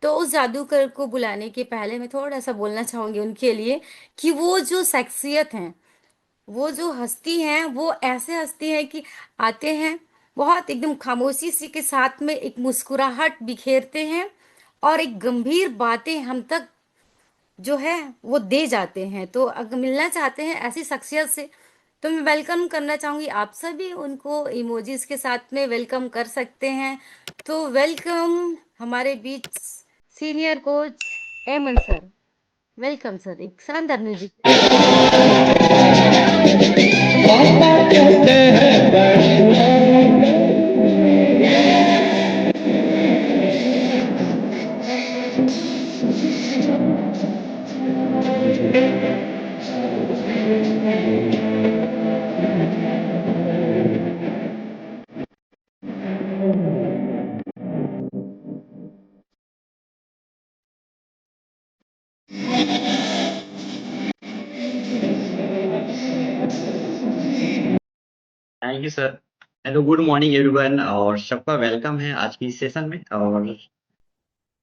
तो उस जादूगर को बुलाने के पहले मैं थोड़ा-सा बोलना चाहूँगी उनके लिए कि वो जो शख्सियत हैं, वो जो हस्ती हैं, वो ऐसे हस्ती हैं कि आते हैं, बहुत एकदम खामोशी सी के साथ में एक मुस्कुराहट बिखेरते हैं और एक गंभीर बातें हम तक जो है वो दे जाते हैं। तो अगर मिलना चाहते हैं ऐसी शख्सियत से, तो मैं वेलकम करना चाहूँगी, आप सभी उनको इमोजीज़ के साथ में वेलकम कर सकते हैं। तो वेलकम हमारे बीच सीनियर कोच एमन सर। वेलकम सर, एक शानदार म्यूज़िक। पापा कहते हैं बैठना। Thank you sir. Hello, good morning everyone, और सबका वेलकम है आज की सेशन में। और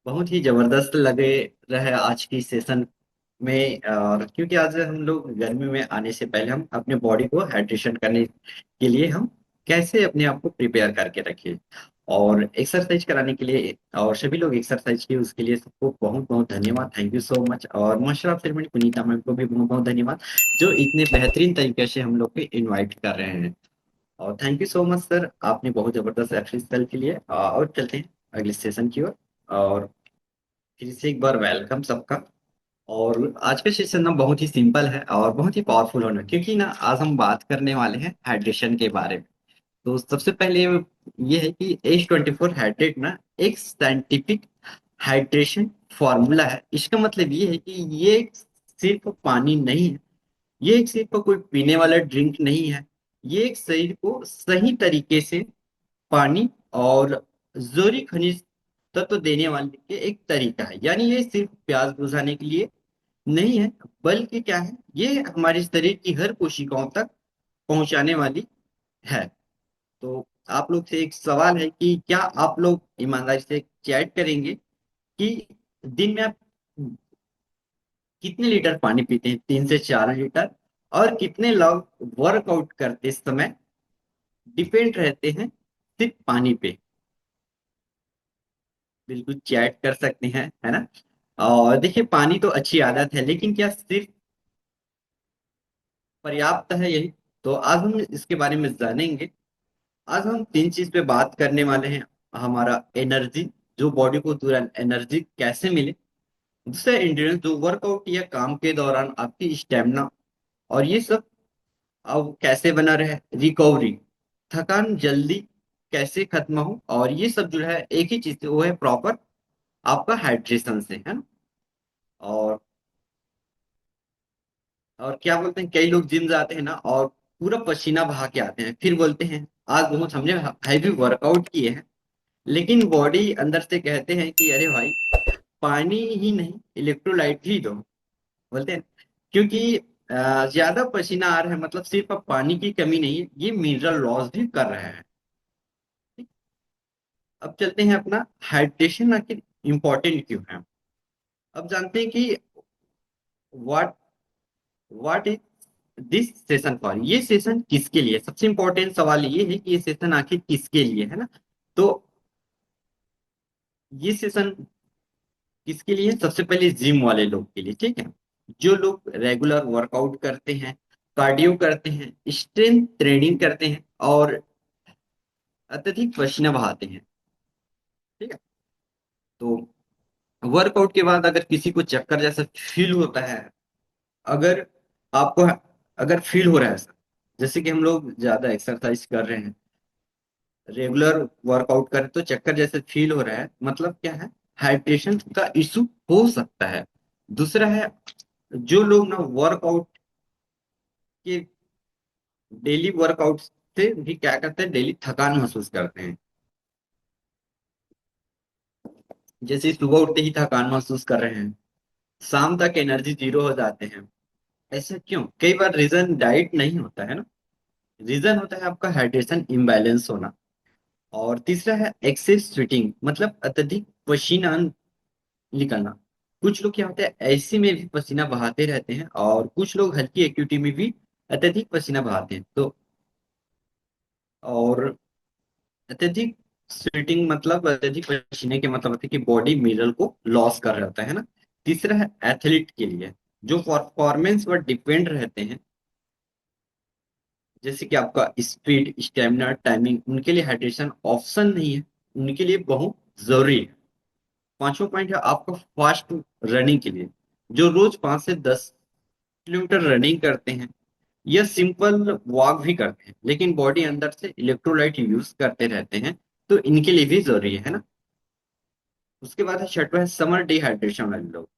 बहुत ही जबरदस्त लगे रहे आज की सेशन में। और क्योंकि आज हम लोग गर्मी में आने से पहले हम अपने बॉडी को हाइड्रेशन करने के लिए हम कैसे अपने आप को प्रिपेयर करके रखें और एक्सरसाइज कराने के लिए, और सभी लोग एक्सरसाइज किए उसके लिए सबको बहुत बहुत धन्यवाद। Thank you so much. और master of ceremony Punita ma'am को भी बहुत बहुत धन्यवाद, जो इतने बेहतरीन तरीके से हम लोग को इनवाइट कर रहे हैं। और thank you so much sir, आपने बहुत जबरदस्त एक्सरसाइज कल के लिए। और चलते हैं अगले सेशन की ओर। और फिर से एक बार वेलकम सबका। और आज का सेशन ना बहुत ही सिंपल है और बहुत ही पावरफुल होना, क्योंकि ना आज हम बात करने वाले हैं हाइड्रेशन के बारे में। तो सबसे पहले ये है कि H24 हाइड्रेट ना एक साइंटिफिक हाइड्रेशन फॉर्मूला है। इसका मतलब ये है कि ये सिर्फ पानी नहीं है, ये एक सिर्फ कोई पीने वाला ड्रिंक नहीं है। ये एक शरीर को सही तरीके से पानी और जरूरी खनिज तत्व देने वाले के एक तरीका है। यानी ये सिर्फ प्यास बुझाने के लिए नहीं है, बल्कि क्या है, ये हमारे शरीर की हर कोशिकाओं तक पहुंचाने वाली है। तो आप लोग से एक सवाल है कि क्या आप लोग ईमानदारी से चैट करेंगे कि दिन में आप कितने लीटर पानी पीते हैं? 3 से 4 लीटर। और कितने लोग वर्कआउट करते समय डिपेंड रहते हैं सिर्फ पानी पे? बिल्कुल चैट कर सकते हैं, है ना। और देखिए, पानी तो अच्छी आदत है, लेकिन क्या सिर्फ पर्याप्त है यही? तो आज हम इसके बारे में जानेंगे। आज हम 3 चीज पे बात करने वाले हैं। हमारा एनर्जी, जो बॉडी को तुरंत एनर्जी कैसे मिले। दूसरा इंड्योरेंस, जो वर्कआउट या काम के दौरान आपकी स्टेमिना और ये सब अब कैसे बना रहे। रिकवरी, थकान जल्दी कैसे खत्म हो। और ये सब जो है एक ही चीज से, वो है प्रॉपर आपका हाइड्रेशन से, है ना। और और क्या बोलते हैं, कई लोग जिम जाते हैं ना और पूरा पसीना बहा के आते हैं, फिर बोलते हैं आज बहुत हमने हैवी वर्कआउट किए हैं। लेकिन बॉडी अंदर से कहते हैं कि अरे भाई, पानी ही नहीं, इलेक्ट्रोलाइट ही दो। बोलते हैं, क्योंकि ज्यादा पसीना आ रहा है मतलब सिर्फ अब पानी की कमी नहीं है, ये मिनरल लॉस भी कर रहे हैं। अब चलते हैं अपना हाइड्रेशन आखिर इम्पोर्टेंट क्यों है। अब जानते हैं कि what what is this session for. ये सेशन किसके लिए? सबसे इंपॉर्टेंट सवाल ये है कि ये सेशन आखिर किसके लिए है ना। तो ये सेशन किसके लिए? सबसे पहले जिम वाले लोग के लिए, ठीक है। जो लोग रेगुलर वर्कआउट करते हैं, कार्डियो करते हैं, स्ट्रेंथ ट्रेनिंग करते हैं और अत्यधिक पसीना बहाते हैं, ठीक है। तो वर्कआउट के बाद अगर किसी को चक्कर जैसा फील होता है, अगर आपको अगर फील हो रहा है ऐसा, जैसे कि हम लोग ज्यादा एक्सरसाइज कर रहे हैं, रेगुलर वर्कआउट करें तो चक्कर जैसे फील हो रहा है, मतलब क्या है, हाइड्रेशन का इशू हो सकता है। दूसरा है, जो लोग ना वर्कआउट के डेली वर्कआउट से भी क्या करते हैं, डेली थकान महसूस करते हैं। जैसे सुबह उठते ही थकान महसूस कर रहे हैं, शाम तक एनर्जी जीरो हो जाते हैं। ऐसा क्यों? कई बार रीजन डाइट नहीं होता है ना, रीजन होता है आपका हाइड्रेशन इम्बैलेंस होना। और तीसरा है एक्सेस स्वेटिंग, मतलब अत्यधिक पसीना निकलना। कुछ लोग क्या होता है ऐसे में भी पसीना बहाते रहते हैं, और कुछ लोग हल्की एक्टिविटी में भी अत्यधिक पसीना बहाते हैं। तो और अत्यधिक स्वेटिंग मतलब अत्यधिक पसीने के मतलब होता है कि बॉडी मिनरल को लॉस कर रहा होता है ना। तीसरा है एथलीट के लिए, जो परफॉर्मेंस पर डिपेंड रहते हैं, जैसे कि आपका स्पीड, स्टेमिना, टाइमिंग, उनके लिए हाइड्रेशन ऑप्शन नहीं है, उनके लिए बहुत जरूरी है। पांचवा पॉइंट है आपका फास्ट रनिंग के लिए, जो रोज 5 से 10 किलोमीटर रनिंग करते हैं या सिंपल वॉक भी करते हैं, लेकिन बॉडी अंदर से इलेक्ट्रोलाइट यूज करते रहते हैं, तो इनके लिए भी जरूरी है ना। उसके बाद है छठवा है समर डिहाइड्रेशन वाले लोग।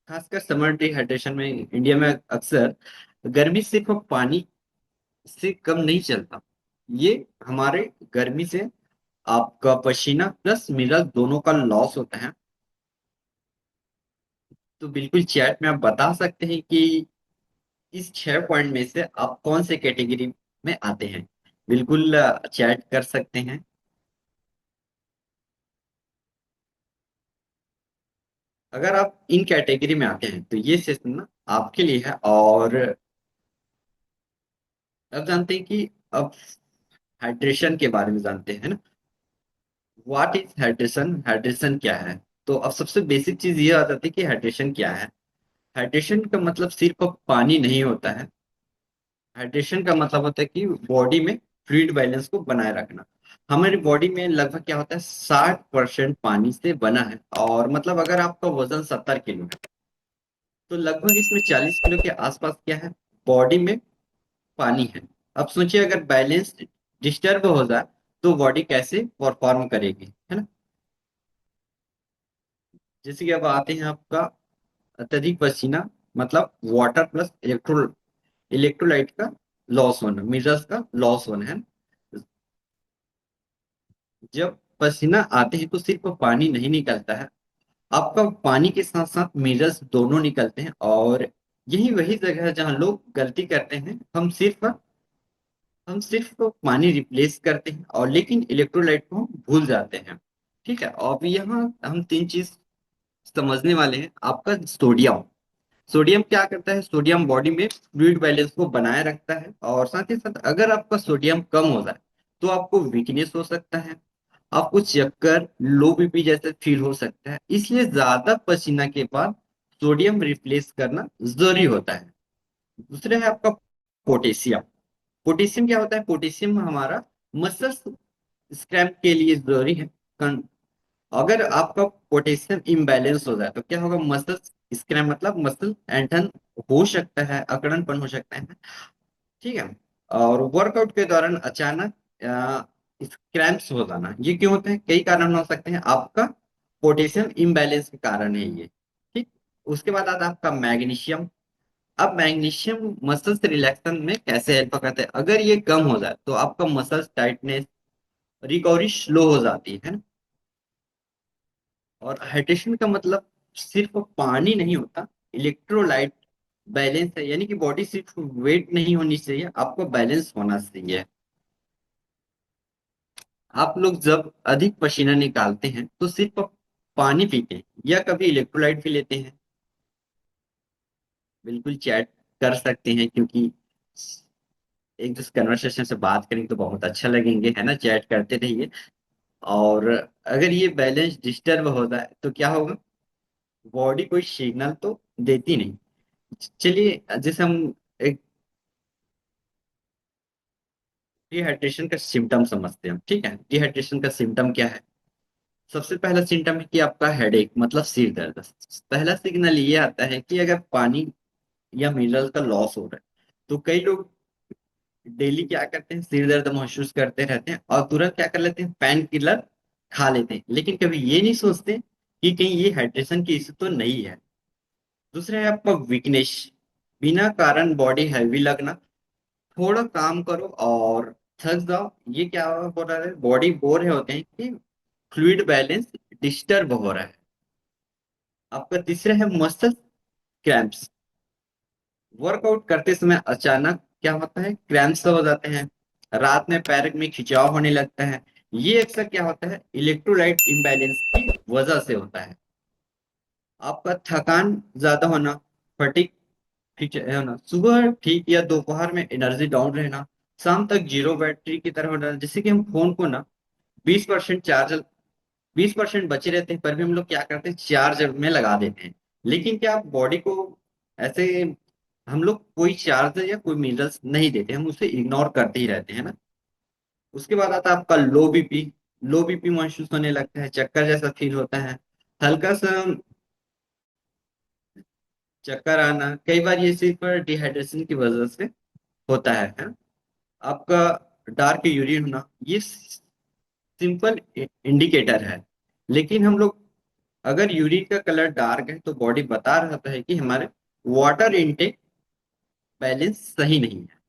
खासकर समर डिहाइड्रेशन में इंडिया में अक्सर गर्मी सिर्फ पानी से कम नहीं चलता, ये हमारे गर्मी से आपका पसीना प्लस मिनरल दोनों का लॉस होता है। तो बिल्कुल चैट में आप बता सकते हैं कि इस 6 पॉइंट में से आप कौन से कैटेगरी में आते हैं। बिल्कुल चैट कर सकते हैं। अगर आप इन कैटेगरी में आते हैं तो ये सेशन ना आपके लिए है। और अब जानते हैं कि अब हाइड्रेशन के बारे में जानते हैं ना। व्हाट इज हाइड्रेशन, हाइड्रेशन क्या है। तो अब सबसे बेसिक चीज ये आ जाती है कि हाइड्रेशन क्या है। हाइड्रेशन का मतलब सिर्फ पानी नहीं होता है। हाइड्रेशन का मतलब होता है कि बॉडी में फ्लूइड बैलेंस को बनाए रखना। हमारी बॉडी में लगभग क्या होता है 60% पानी से बना है, और मतलब अगर आपका वजन 70 किलो है तो लगभग इसमें 40 किलो के आसपास क्या है, बॉडी में पानी है। अब सोचिए अगर बैलेंस डिस्टर्ब हो जाए तो बॉडी कैसे परफॉर्म करेगी, है ना। जैसे कि अब आते हैं आपका अत्यधिक पसीना, मतलब वाटर प्लस इलेक्ट्रोलाइट का लॉस होना, मिनरल्स का लॉस होना है। जब पसीना आते हैं तो सिर्फ पानी नहीं निकलता है, आपका पानी के साथ साथ मिनरल्स दोनों निकलते हैं। और यही वही जगह है जहां लोग गलती करते हैं। हम सिर्फ पानी रिप्लेस करते हैं, और लेकिन इलेक्ट्रोलाइट को हम भूल जाते हैं। ठीक है, अब यहाँ हम तीन चीज समझने वाले हैं। आपका सोडियम, सोडियम क्या करता है, सोडियम बॉडी में फ्लूइड बैलेंस को बनाए रखता है, और साथ ही साथ अगर आपका सोडियम कम हो जाए तो आपको वीकनेस हो सकता है, आपको चक्कर, लो बीपी जैसे फील हो सकता है। इसलिए ज्यादा पसीना के बाद सोडियम रिप्लेस करना जरूरी होता है। दूसरा है आपका पोटेशियम। पोटेशियम क्या होता है, पोटेशियम हमारा मसल स्क्रैप के लिए जरूरी है। अगर आपका पोटेशियम इम्बैलेंस हो जाए तो क्या होगा, मसल स्क्रैम मतलब मसल ऐंठन हो सकता है, अकड़नपन हो सकता है। ठीक है। और वर्कआउट के दौरान अचानक क्रैम्प्स हो जाना, ये क्यों होते हैं, कई कारण हो सकते हैं। आपका पोटेशियम इम्बैलेंस के कारण है ये। ठीक। उसके बाद आता है आपका मैग्नीशियम। अब मैग्नीशियम मसल्स रिलैक्सन में कैसे हेल्प करते हैं, अगर ये कम हो जाए तो आपका मसल्स टाइटनेस, रिकवरी स्लो हो जाती है ना। और हाइड्रेशन का मतलब सिर्फ पानी नहीं होता, इलेक्ट्रोलाइट बैलेंस है, यानी कि बॉडी सिर्फ वेट नहीं होनी चाहिए, आपको बैलेंस होना चाहिए। आप लोग जब अधिक पसीना निकालते हैं तो सिर्फ पानी पीते हैं या कभी इलेक्ट्रोलाइट भी लेते हैं। बिल्कुल चैट कर सकते हैं, क्योंकि एक दूसरे कन्वर्सेशन से बात करेंगे तो बहुत अच्छा लगेंगे, है ना। चैट करते रहिए। और अगर ये बैलेंस डिस्टर्ब हो जाए तो क्या होगा, बॉडी कोई सिग्नल तो देती नहीं। चलिए जैसे हम एक डिहाइड्रेशन का सिम्टम समझते हैं। ठीक है, डिहाइड्रेशन का सिम्टम क्या है। सबसे पहला सिम्टम है कि आपका हेडेक मतलब सिर दर्द। पहला सिग्नल ये आता है कि अगर पानी या मिनरल का लॉस हो रहा है। तो कई लोग डेली क्या करते हैं, सिर दर्द महसूस करते रहते हैं और तुरंत क्या कर लेते हैं, पेन किलर खा लेते हैं, लेकिन कभी ये नहीं सोचते कि कहीं ये हाइड्रेशन की इश्यू तो नहीं है। दूसरा है आपका वीकनेस, बिना कारण बॉडी हैवी लगना। थोड़ा काम करो और थक जाओ, ये क्या हो रहा है, बॉडी बोर है होते हैं कि फ्लूइड बैलेंस डिस्टर्ब हो रहा है। आपका तीसरा है मसल क्रैम्प्स। वर्कआउट करते समय अचानक क्या होता है, क्रैम्प्स हो जाते हैं, रात में पैर में खिंचाव होने लगता है। ये अक्सर क्या होता है, इलेक्ट्रोलाइट इम्बैलेंस की वजह से होता है। आपका थकान ज्यादा होना, फटीग ठीक है ना, सुबह ठीक या दोपहर में एनर्जी डाउन रहना, शाम तक जीरो बैटरी की तरह होना। जैसे कि हम फोन को ना 20% चार्ज, 20% बचे रहते हैं, पर भी हम लोग क्या करते हैं, चार्ज में लगा देते हैं। लेकिन क्या बॉडी को ऐसे हम लोग कोई चार्ज या कोई मिनरल्स नहीं देते, हम उसे इग्नोर करते ही रहते हैं ना। उसके बाद आता है आपका लो बीपी। लो बीपी महसूस होने लगता है, चक्कर जैसा फील होता है, हल्का सा चक्कर आना। कई बार ये सिर्फ डिहाइड्रेशन की वजह से होता है। आपका डार्क यूरिन होना, ये सिंपल इंडिकेटर है। लेकिन हम लोग अगर यूरिन का कलर डार्क है तो बॉडी बता रहा है कि हमारे वाटर इनटेक बैलेंस सही नहीं है।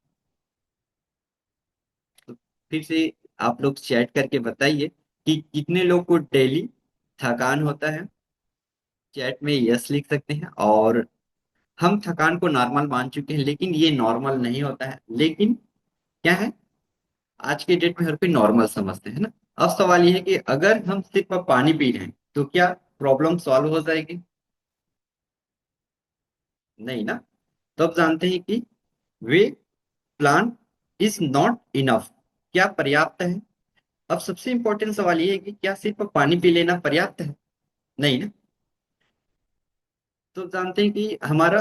तो फिर से आप लोग चैट करके बताइए कि कितने लोग को डेली थकान होता है। चैट में यस लिख सकते हैं। और हम थकान को नॉर्मल मान चुके हैं, लेकिन ये नॉर्मल नहीं होता है। लेकिन क्या है, आज के डेट में हर कोई नॉर्मल समझते हैं ना। अब सवाल ये है कि अगर हम सिर्फ पानी पी रहे हैं तो क्या प्रॉब्लम सॉल्व हो जाएगी? नहीं ना। तो अब जानते हैं कि वे प्लान इज नॉट इनफ, क्या पर्याप्त है? अब सबसे इंपॉर्टेंट सवाल ये है कि क्या सिर्फ पानी पी लेना पर्याप्त है? नहीं ना। तो जानते हैं कि हमारा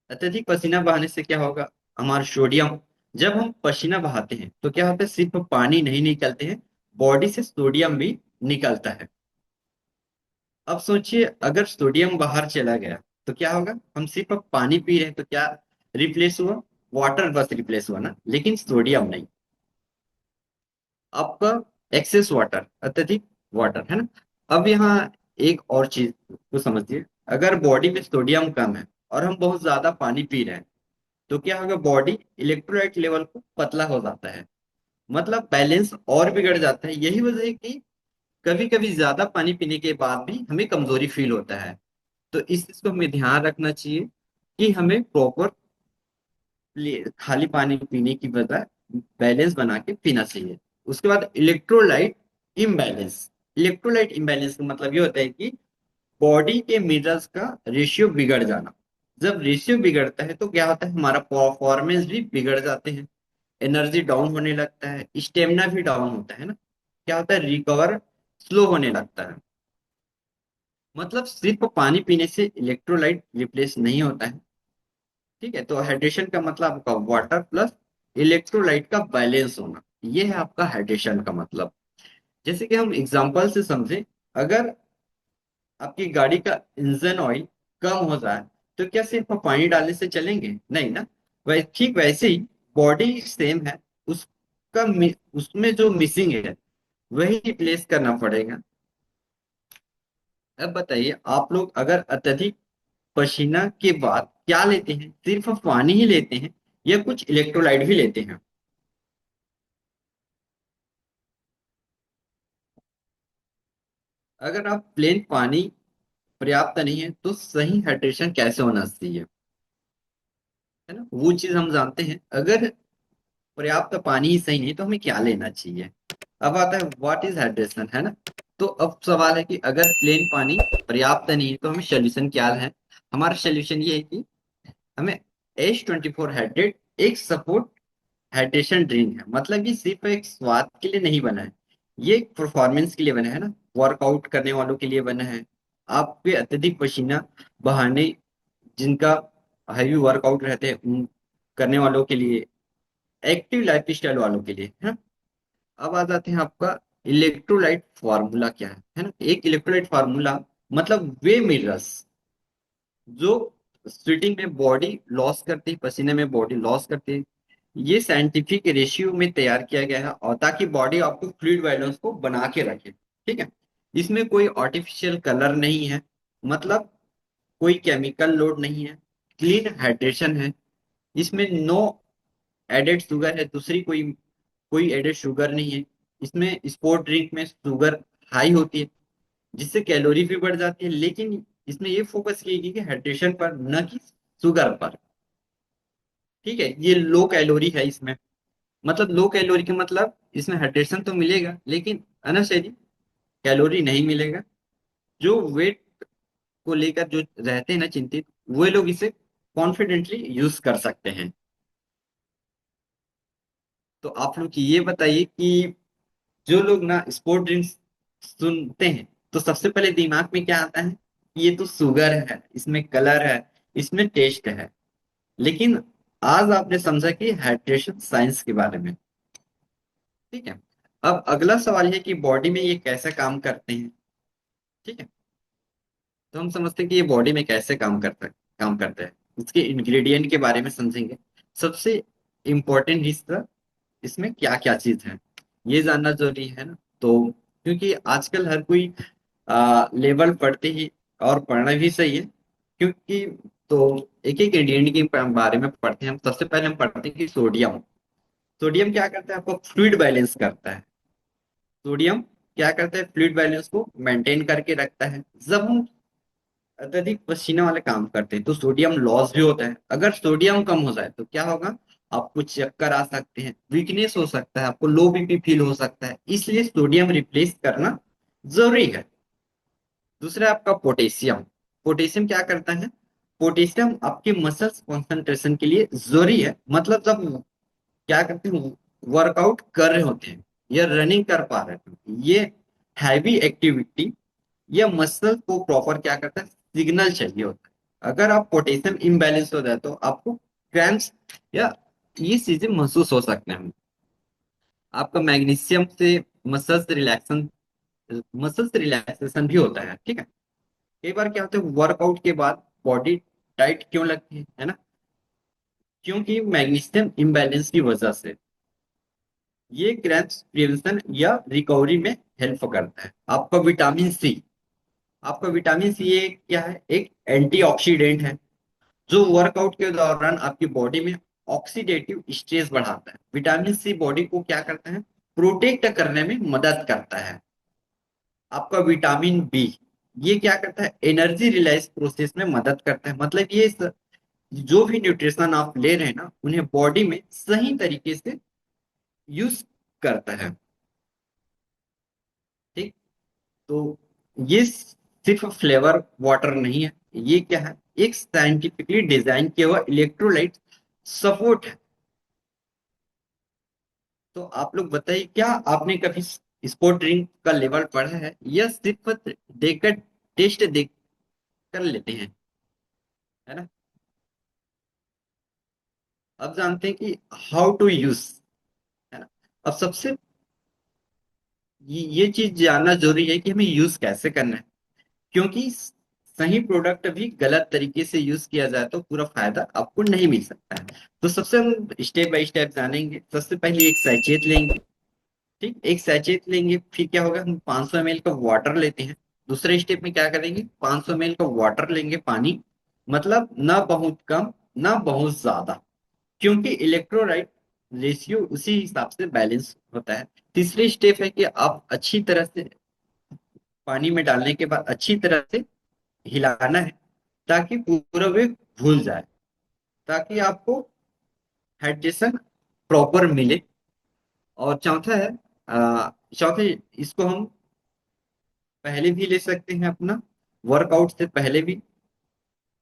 अत्यधिक पसीना बहाने से क्या होगा, हमारा सोडियम, जब हम पसीना बहाते हैं तो क्या होता है, सिर्फ पानी नहीं निकलते हैं, बॉडी से सोडियम भी निकलता है। अब सोचिए अगर सोडियम बाहर चला गया तो क्या होगा, हम सिर्फ पानी पी रहे हैं तो क्या रिप्लेस हुआ, वाटर बस रिप्लेस हुआ ना, लेकिन सोडियम नहीं। आपका एक्सेस वाटर, अत्यधिक वाटर है ना। अब यहाँ एक और चीज को समझिए, अगर बॉडी में सोडियम कम है और हम बहुत ज्यादा पानी पी रहे हैं तो क्या होगा, बॉडी इलेक्ट्रोलाइट लेवल को पतला हो जाता है, मतलब बैलेंस और बिगड़ जाता है। यही वजह है कि कभी कभी ज्यादा पानी पीने के बाद भी हमें कमजोरी फील होता है। तो इस चीज को हमें ध्यान रखना चाहिए कि हमें प्रॉपर खाली पानी पीने की बजाय बैलेंस बना के पीना चाहिए। उसके बाद इलेक्ट्रोलाइट इम्बैलेंस। इलेक्ट्रोलाइट इम्बैलेंस का मतलब ये होता है कि बॉडी के मिनरल्स का रेशियो बिगड़ जाना। जब रेशियो बिगड़ता है तो क्या होता है, हमारा परफॉर्मेंस भी बिगड़ जाते हैं, एनर्जी डाउन होने लगता है, स्टेमिना भी डाउन होता है ना। क्या होता है, रिकवर स्लो होने लगता है। मतलब सिर्फ पानी पीने से इलेक्ट्रोलाइट रिप्लेस नहीं होता है। ठीक है, तो हाइड्रेशन का मतलब आपका वाटर प्लस इलेक्ट्रोलाइट का बैलेंस होना, ये है आपका हाइड्रेशन का मतलब। जैसे कि हम एग्जांपल से समझे, अगर आपकी गाड़ी का इंजन ऑयल कम हो जाए तो क्या सिर्फ पानी डालने से चलेंगे? नहीं ना। ठीक वैसे ही बॉडी सेम है, उसमें जो मिसिंग है वही रिप्लेस करना पड़ेगा। अब बताइए, आप लोग अगर अत्यधिक पसीना के बाद क्या लेते हैं, सिर्फ पानी ही लेते हैं या कुछ इलेक्ट्रोलाइट भी लेते हैं? अगर आप प्लेन पानी पर्याप्त नहीं है तो सही हाइड्रेशन कैसे होना चाहिए, है ना, वो चीज हम जानते हैं। अगर पर्याप्त पानी ही सही नहीं तो हमें क्या लेना चाहिए? अब आता है व्हाट इज हाइड्रेशन, है ना। तो अब सवाल है कि अगर प्लेन पानी पर्याप्त नहीं है तो हमें सोल्यूशन क्या है। हमारा सोल्यूशन ये है कि हमें H24 हाइड्रेट एक सपोर्ट हाइड्रेशन ड्रिंक है। मतलब ये सिर्फ एक स्वाद के लिए नहीं बना है, ये एक परफॉर्मेंस के लिए बना है ना, वर्कआउट करने वालों के लिए बना है, आपके अत्यधिक पसीना बहाने जिनका हैवी वर्कआउट रहते हैं उन करने वालों के लिए, एक्टिव लाइफ स्टाइल वालों के लिए, है ना। अब आ जाते हैं आपका इलेक्ट्रोलाइट फार्मूला क्या है ना। एक इलेक्ट्रोलाइट फार्मूला मतलब वे मिनरल्स जो स्वेटिंग में बॉडी लॉस करते हैं, पसीने में बॉडी लॉस करते हैं, ये साइंटिफिक रेशियो में तैयार किया गया है और ताकि बॉडी आपको फ्लूइड बैलेंस को बना के रखे। ठीक है, इसमें कोई आर्टिफिशियल कलर नहीं है, मतलब कोई केमिकल लोड नहीं है, क्लीन हाइड्रेशन है। इसमें नो एडेड शुगर है, दूसरी कोई कोई एडेड शुगर नहीं है। इसमें स्पोर्ट ड्रिंक में शुगर हाई होती है जिससे कैलोरी भी बढ़ जाती है, लेकिन इसमें ये फोकस किया गया कि हाइड्रेशन पर न कि शुगर पर। ठीक है, ये लो कैलोरी है इसमें, मतलब लो कैलोरी का मतलब इसमें हाइड्रेशन तो मिलेगा लेकिन अननेसेसरी कैलोरी नहीं मिलेगा। जो वेट को लेकर जो रहते हैं ना चिंतित, वे लोग इसे कॉन्फिडेंटली यूज कर सकते हैं। तो आप लोग ये बताइए कि जो लोग ना स्पोर्ट ड्रिंक्स सुनते हैं, तो सबसे पहले दिमाग में क्या आता है कि ये तो शुगर है, इसमें कलर है, इसमें टेस्ट है। लेकिन आज आपने समझा कि हाइड्रेशन साइंस के बारे में। ठीक है। अब अगला सवाल है कि बॉडी में ये कैसे काम करते हैं। ठीक है। तो हम समझते हैं कि ये बॉडी में कैसे काम करता है, इसके इंग्रेडिएंट के बारे में समझेंगे। सबसे इंपॉर्टेंट हिस्सा, इसमें क्या क्या चीज है ये जानना जरूरी है ना। तो क्योंकि आजकल हर कोई लेवल पढ़ते ही, और पढ़ना भी सही है, क्योंकि तो एक एक इंग्रेडिएंट के बारे में पढ़ते हैं। हम सबसे पहले हम पढ़ते हैं कि सोडियम। सोडियम क्या करता है, आपको फ्लूइड बैलेंस करता है। सोडियम क्या करता है, फ्लूइड बैलेंस को मेंटेन करके रखता है। जब हम अत्यधिक पसीने वाले काम करते हैं तो सोडियम लॉस भी होता है। अगर सोडियम कम हो जाए तो क्या होगा, आपको चक्कर आ सकते हैं, वीकनेस हो सकता है, आपको लो बीपी फील हो सकता है। इसलिए सोडियम रिप्लेस करना जरूरी है। दूसरा आपका पोटेशियम। पोटेशियम क्या करता है, पोटेशियम आपके मसल्स कंसंट्रेशन के लिए जरूरी है। मतलब जब क्या करते हैं, वर्कआउट कर रहे होते हैं या रनिंग कर पा रहे हैं, ये हैवी एक्टिविटी, ये मसल को प्रॉपर क्या करता है, सिग्नल चाहिए होता है। अगर आप पोटेशियम इम्बैलेंस हो जाए तो आपको क्रैम्प्स या ये चीजें महसूस हो सकते हैं। आपका मैग्नीशियम से मसल्स रिलैक्सन मसल्स रिलैक्सेशन भी होता है। ठीक है। कई बार क्या होता है, वर्कआउट के बाद बॉडी टाइट क्यों लगती है ना, क्योंकि मैग्नीशियम इम्बैलेंस की वजह से ये क्रैम्प्स प्रिवेंशन या रिकवरी में हेल्प करता है। आपका विटामिन सी। आपका विटामिन सी ये क्या है, एक एंटीऑक्सीडेंट है, जो वर्कआउट के दौरान आपकी बॉडी में ऑक्सीडेटिव स्ट्रेस बढ़ाता है। विटामिन सी बॉडी को क्या करता है, प्रोटेक्ट करने में मदद करता है। आपका विटामिन बी, ये क्या करता है, एनर्जी रिलाइज प्रोसेस में मदद करता है। मतलब ये जो भी न्यूट्रिशन आप ले रहे हैं ना, उन्हें बॉडी में सही तरीके से यूज करता है। ठीक। तो ये सिर्फ फ्लेवर वाटर नहीं है, ये क्या है, एक साइंटिफिकली डिजाइन किया हुआ इलेक्ट्रोलाइट सपोर्ट है। तो आप लोग बताइए, क्या आपने कभी स्पोर्ट ड्रिंक का लेवल पढ़ा है या सिर्फ देखकर टेस्ट देख कर लेते हैं, है ना। अब जानते हैं कि हाउ टू यूज, है ना। अब सबसे ये चीज जानना जरूरी है कि हमें यूज कैसे करना है, क्योंकि सही प्रोडक्ट भी गलत तरीके से यूज किया जाए तो पूरा फायदा आपको नहीं मिल सकता है। तो सबसे हम स्टेप बाय स्टेप जानेंगे। सबसे पहले एक सैचेत लेंगे। ठीक, एक सैचेत लेंगे, फिर क्या होगा, हम 500 ml का वाटर लेते हैं। दूसरे स्टेप में क्या करेंगे, 500 ml का वाटर लेंगे, पानी, मतलब ना बहुत कम ना बहुत ज्यादा, क्योंकि इलेक्ट्रोलाइट रेशियो उसी हिसाब से बैलेंस होता है। तीसरी स्टेप है कि आप अच्छी तरह से पानी में डालने के बाद अच्छी तरह से हिलाना है, ताकि पूरा वे घुल जाए, ताकि आपको हाइड्रेशन प्रॉपर मिले। और चौथा है, चौथे, इसको हम पहले भी ले सकते हैं अपना, वर्कआउट से पहले भी,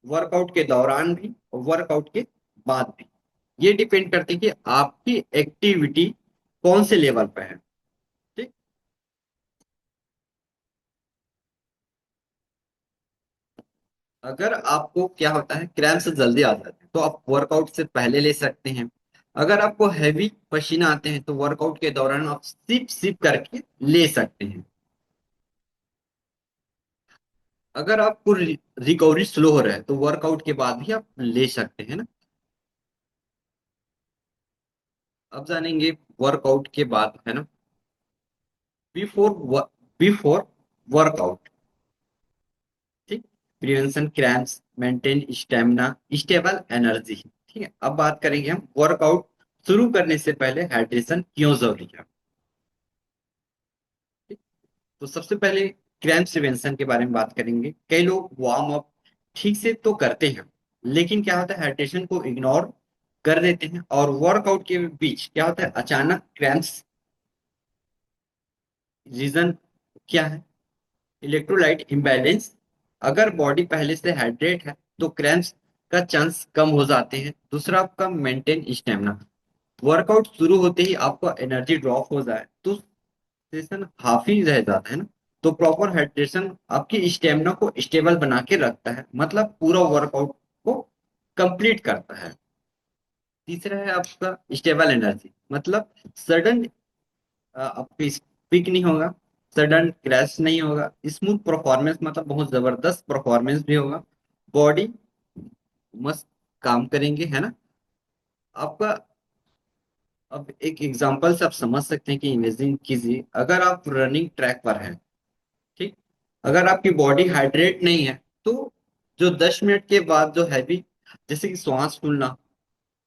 वर्कआउट के दौरान भी, और वर्कआउट के बाद भी। ये डिपेंड करती है कि आपकी एक्टिविटी कौन से लेवल पे है। ठीक। अगर आपको क्या होता है, क्रैम्प्स जल्दी आ जाते हैं तो आप वर्कआउट से पहले ले सकते हैं। अगर आपको हैवी पसीना आते हैं तो वर्कआउट के दौरान आप सिप सिप करके ले सकते हैं। अगर आपको रिकवरी स्लो हो रहा है तो वर्कआउट के बाद भी आप ले सकते हैं ना। अब जानेंगे वर्कआउट के बाद, है ना, बिफोर बिफोर वर्कआउट। ठीक। Prevention cramps, maintain stamina, stable energy. ठीक है। अब बात करेंगे हम वर्कआउट शुरू करने से पहले हाइड्रेशन क्यों जरूरी है। ठीक? तो सबसे पहले क्रैम्प प्रिवेंशन के बारे में बात करेंगे। कई लोग वार्म अप ठीक से तो करते हैं, लेकिन क्या होता है, हाइड्रेशन को इग्नोर कर देते हैं, और वर्कआउट के बीच क्या होता है, अचानक क्रैम्प्स। रीजन क्या है, इलेक्ट्रोलाइट इम्बैलेंस, अगर बॉडी पहले से हाइड्रेट है तो क्रैम्प्स का चांस कम हो जाते हैं। दूसरा आपका मेंटेन स्टेमिना, वर्कआउट शुरू होते ही आपको एनर्जी ड्रॉप हो जाए तो सेशन हाफ ही रह जाता है ना। तो प्रॉपर हाइड्रेशन आपकी स्टेमिना को स्टेबल बना के रखता है, मतलब पूरा वर्कआउट को कंप्लीट करता है। तीसरा है आपका स्टेबल एनर्जी, मतलब सडन आपकी पीक नहीं होगा, सडन क्रैश नहीं होगा, स्मूथ परफॉर्मेंस मतलब बहुत जबरदस्त परफॉर्मेंस भी होगा, बॉडी मस्त काम करेंगे, है ना। आपका अब एक एग्जांपल से आप समझ सकते हैं कि इमेजिन कीजिए, अगर आप रनिंग ट्रैक पर हैं, ठीक, अगर आपकी बॉडी हाइड्रेट नहीं है तो जो 10 मिनट के बाद जो हैवी, जैसे कि श्वास फूलना,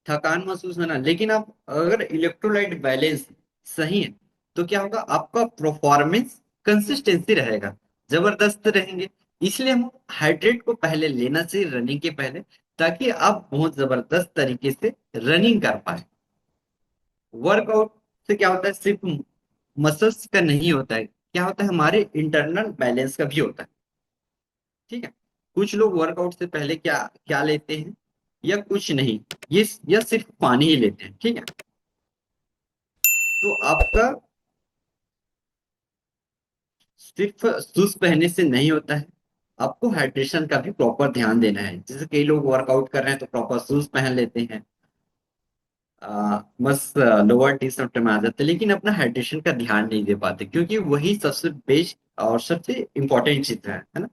थकान महसूस होना, लेकिन आप अगर इलेक्ट्रोलाइट बैलेंस सही है तो क्या होगा, आपका परफॉर्मेंस कंसिस्टेंसी रहेगा, जबरदस्त रहेंगे। इसलिए हम हाइड्रेट को पहले लेना चाहिए रनिंग के पहले, ताकि आप बहुत जबरदस्त तरीके से रनिंग कर पाए। वर्कआउट से क्या होता है, सिर्फ मसल्स का नहीं होता है, क्या होता है, हमारे इंटरनल बैलेंस का भी होता है। ठीक है, कुछ लोग वर्कआउट से पहले क्या क्या लेते हैं, या कुछ नहीं, ये या सिर्फ पानी ही लेते हैं। ठीक है, तो आपका सिर्फ शूज पहनने से नहीं होता है, आपको हाइड्रेशन का भी प्रॉपर ध्यान देना है। जैसे कई लोग वर्कआउट कर रहे हैं तो प्रॉपर शूज पहन लेते हैं, बस लोअर टी शर्ट में आ जाते हैं, लेकिन अपना हाइड्रेशन का ध्यान नहीं दे पाते, क्योंकि वही सबसे बेस्ट और सबसे इंपॉर्टेंट चीज है ना।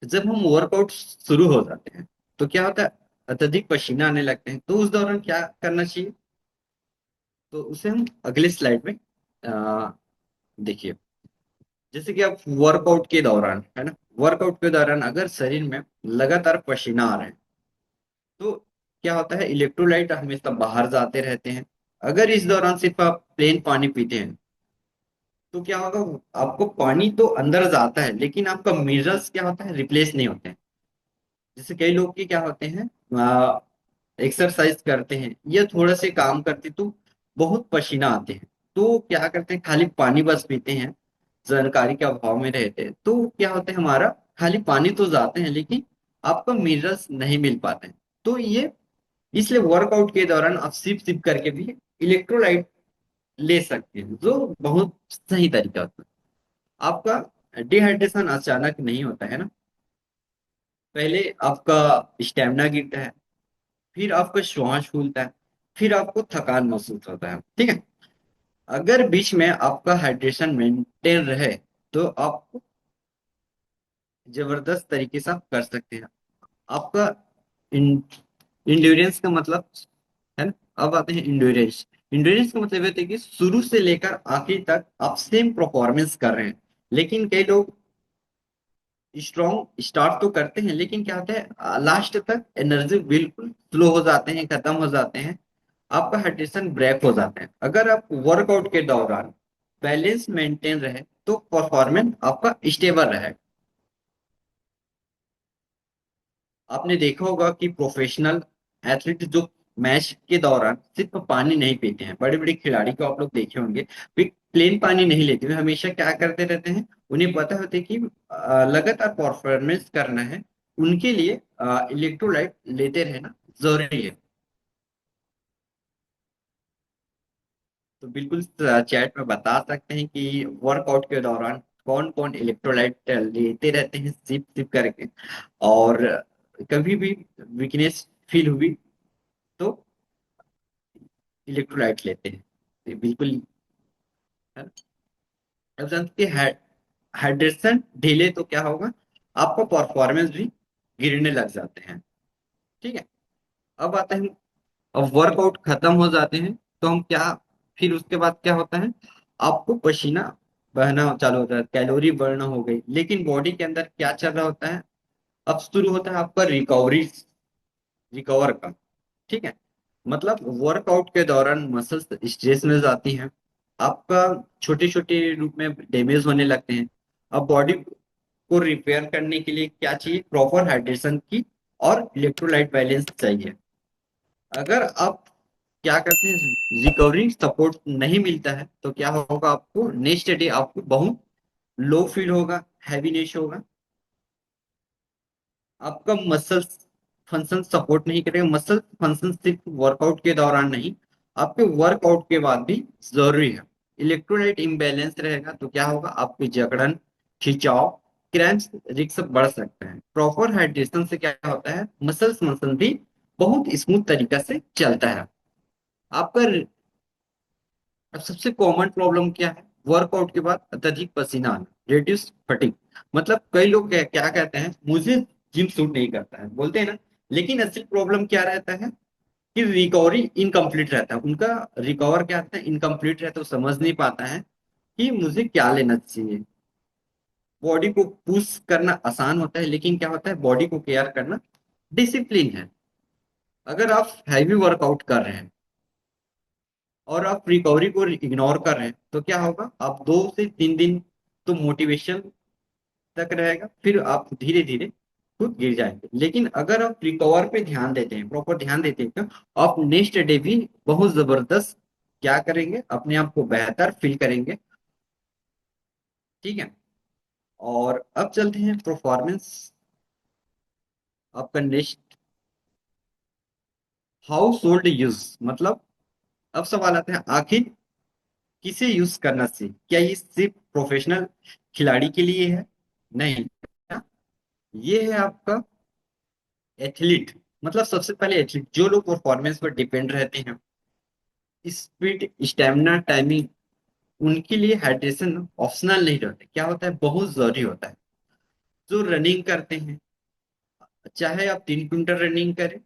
जब हम वर्कआउट शुरू हो जाते हैं तो क्या होता है, अत्यधिक पसीना आने लगते हैं, तो उस दौरान क्या करना चाहिए, तो उसे हम अगले स्लाइड में देखिए। जैसे कि आप वर्कआउट के दौरान, है ना, वर्कआउट के दौरान अगर शरीर में लगातार पसीना आ रहे हैं तो क्या होता है, इलेक्ट्रोलाइट हमेशा बाहर जाते रहते हैं। अगर इस दौरान सिर्फ आप प्लेन पानी पीते हैं तो क्या होगा, आपको पानी तो अंदर जाता है लेकिन आपका मिनरल्स क्या होता है, रिप्लेस नहीं होते हैं। जैसे कई लोग के क्या होते हैं, एक्सरसाइज करते हैं या थोड़ा से काम करते तो बहुत पसीना आते हैं, तो क्या करते हैं, खाली पानी बस पीते हैं, जानकारी के अभाव में रहते हैं, तो क्या होता है, हमारा खाली पानी तो जाते हैं लेकिन आपका मिनरल्स नहीं मिल पाते हैं। तो ये इसलिए वर्कआउट के दौरान आप सिप सिप करके भी इलेक्ट्रोलाइट ले सकते हैं, जो बहुत सही तरीका होता है। आपका डिहाइड्रेशन अचानक नहीं होता है ना, पहले आपका स्टेमिना गिरता है, फिर आपका श्वास फूलता है, फिर आपको थकान महसूस होता है। ठीक है, अगर बीच में आपका हाइड्रेशन मेंटेन रहे तो आप जबरदस्त तरीके से आप कर सकते हैं। आपका इंड्योरेंस का मतलब, है ना, अब आते हैं इंड्योरेंस। इंड्योरेंस का मतलब ये होता है कि शुरू से लेकर आखिर तक आप सेम परफॉर्मेंस कर रहे हैं। लेकिन कई लोग स्ट्रॉन्ग स्टार्ट तो करते हैं लेकिन क्या होता है, लास्ट तक एनर्जी बिल्कुल स्लो हो जाते हैं, खत्म हो जाते हैं, आपका हाइड्रेशन ब्रेक हो जाता है। अगर आप वर्कआउट के दौरान बैलेंस मेंटेन रहे तो परफॉर्मेंस आपका स्टेबल रहे। आपने देखा होगा कि प्रोफेशनल एथलीट जो मैच के दौरान सिर्फ पानी नहीं पीते हैं, बड़े बड़े खिलाड़ी को आप लोग देखे होंगे, वे प्लेन पानी नहीं लेते, वे हमेशा क्या करते रहते हैं, उन्हें पता होता है कि लगातार परफॉर्मेंस करना है, उनके लिए इलेक्ट्रोलाइट लेते रहना जरूरी है। तो बिल्कुल चैट में बता सकते हैं कि वर्कआउट के दौरान कौन कौन इलेक्ट्रोलाइट लेते रहते हैं सिप सिप करके, और कभी भी वीकनेस फील हुई तो इलेक्ट्रोलाइट लेते हैं। तो बिल्कुल, है ना? अब जानते हैं हाइड्रेशन ढीले तो क्या होगा, आपका परफॉर्मेंस भी गिरने लग जाते हैं। ठीक है, अब आते हैं, अब वर्कआउट खत्म हो जाते हैं तो हम क्या, फिर उसके बाद क्या होता है, आपको पसीना बहना चालू होता है, कैलोरी बर्न हो गई, लेकिन बॉडी के अंदर क्या चल रहा होता है, अब शुरू होता है आपका रिकवर का। ठीक है, मतलब वर्कआउट के दौरान मसल्स स्ट्रेस में जाती हैं, आपका छोटे छोटे रूप में डैमेज होने लगते हैं। अब बॉडी को रिपेयर करने के लिए क्या चाहिए, प्रॉपर हाइड्रेशन की और इलेक्ट्रोलाइट बैलेंस चाहिए। अगर आप क्या करते हैं, रिकवरी सपोर्ट नहीं मिलता है तो क्या होगा, आपको नेक्स्ट डे आपको बहुत लो फील होगा, हैवीनेस होगा, आपका मसल फंक्शन सपोर्ट नहीं करेगा। मसल फंक्शन सिर्फ वर्कआउट के दौरान नहीं, आपके वर्कआउट के बाद भी जरूरी है। इलेक्ट्रोलाइट इम्बैलेंस रहेगा तो क्या होगा, आपकी जकड़न, खिंचाव, क्रैम्प्स रिस्क बढ़ सकते हैं। प्रॉपर हाइड्रेशन से क्या होता है, मसल्स फंक्शन भी बहुत स्मूथ तरीका से चलता है आपका। अब सबसे कॉमन प्रॉब्लम क्या है, वर्कआउट के बाद अत्यधिक पसीना आना, रेड्यूस फटीग। मतलब कई लोग क्या कहते हैं, मुझे जिम सूट नहीं करता है बोलते हैं ना, लेकिन असल प्रॉब्लम क्या रहता है कि रिकवरी इनकम्प्लीट रहता है उनका। रिकवर क्या होता है, इनकम्प्लीट रहता है, वो समझ नहीं पाता है कि मुझे क्या लेना चाहिए। बॉडी को पुश करना आसान होता है, लेकिन क्या होता है, बॉडी को केयर करना डिसिप्लिन है। अगर आप हैवी वर्कआउट कर रहे हैं और आप रिकवरी को इग्नोर कर रहे हैं तो क्या होगा, आप 2 से 3 दिन तो मोटिवेशन तक रहेगा, फिर आप धीरे धीरे खुद गिर जाएंगे। लेकिन अगर आप रिकवर पे ध्यान देते हैं, प्रॉपर ध्यान देते हैं, तो आप नेक्स्ट डे भी बहुत जबरदस्त क्या करेंगे, अपने आप को बेहतर फील करेंगे। ठीक है। और अब चलते हैं परफॉर्मेंस, आपका नेक्स्ट, हाउस होल्ड यूज। मतलब अब सवाल आता है, आखिर किसे यूज करना चाहिए, क्या ये सिर्फ प्रोफेशनल खिलाड़ी के लिए है? नहीं, ये है आपका एथलीट। मतलब सबसे पहले एथलीट, जो लोग परफॉर्मेंस पर डिपेंड रहते हैं, स्पीड, स्टेमिना, टाइमिंग, उनके लिए हाइड्रेशन ऑप्शनल नहीं रहता, क्या होता है, बहुत जरूरी होता है। जो रनिंग करते हैं, चाहे आप 3 किलोमीटर रनिंग करें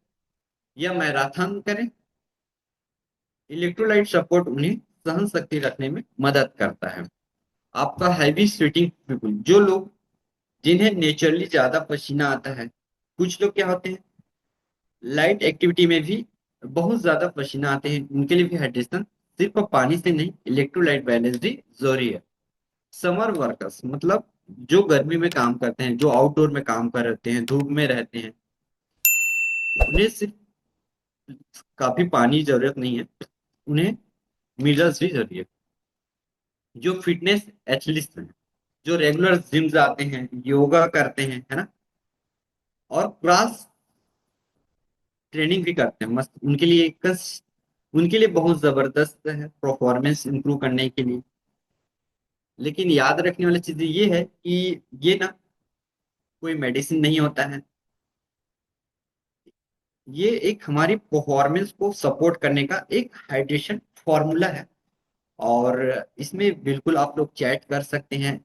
या मैराथन करें, इलेक्ट्रोलाइट सपोर्ट उन्हें सहन शक्ति रखने में मदद करता है। आपका हैवी स्वेटिंग पीपल, जो लोग, जिन्हें नेचुरली ज्यादा पसीना आता है, कुछ लोग क्या होते हैं, लाइट एक्टिविटी में भी बहुत ज्यादा पसीना आते हैं, उनके लिए भी हाइड्रेशन सिर्फ पानी से नहीं, इलेक्ट्रोलाइट बैलेंस भी जरूरी है। समर वर्कर्स, मतलब जो गर्मी में काम करते हैं, जो आउटडोर में काम कर रहते हैं, धूप में रहते हैं, उन्हें सिर्फ काफी पानी की जरूरत नहीं है, उन्हें मिनरल्स भी जरूरी है। जो फिटनेस एथलीट्स हैं, जो रेगुलर जिम जाते हैं, योगा करते हैं, है ना, और क्रॉस ट्रेनिंग भी करते हैं, मस्त उनके लिए उनके लिए बहुत जबरदस्त है परफॉर्मेंस इंप्रूव करने के लिए। लेकिन याद रखने वाली चीज ये है कि ये ना कोई मेडिसिन नहीं होता है, ये एक हमारी परफॉर्मेंस को सपोर्ट करने का एक हाइड्रेशन फॉर्मूला है। और इसमें बिल्कुल आप लोग चैट कर सकते हैं,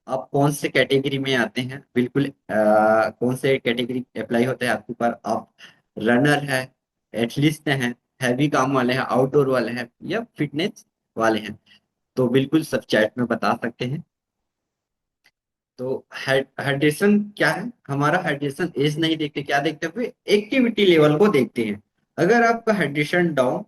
आप कौन से कैटेगरी में आते हैं, बिल्कुल कौन से कैटेगरी अप्लाई होता है आपके ऊपर, आप रनर है, एथलीट हैं, हैवी काम वाले हैं, आउटडोर वाले हैं, या फिटनेस वाले हैं, तो बिल्कुल सब चैट में बता सकते हैं। तो हाइड्रेशन क्या है, हमारा हाइड्रेशन एज नहीं देखते, क्या देखते हुए एक्टिविटी लेवल को देखते हैं। अगर आपका हाइड्रेशन डाउन,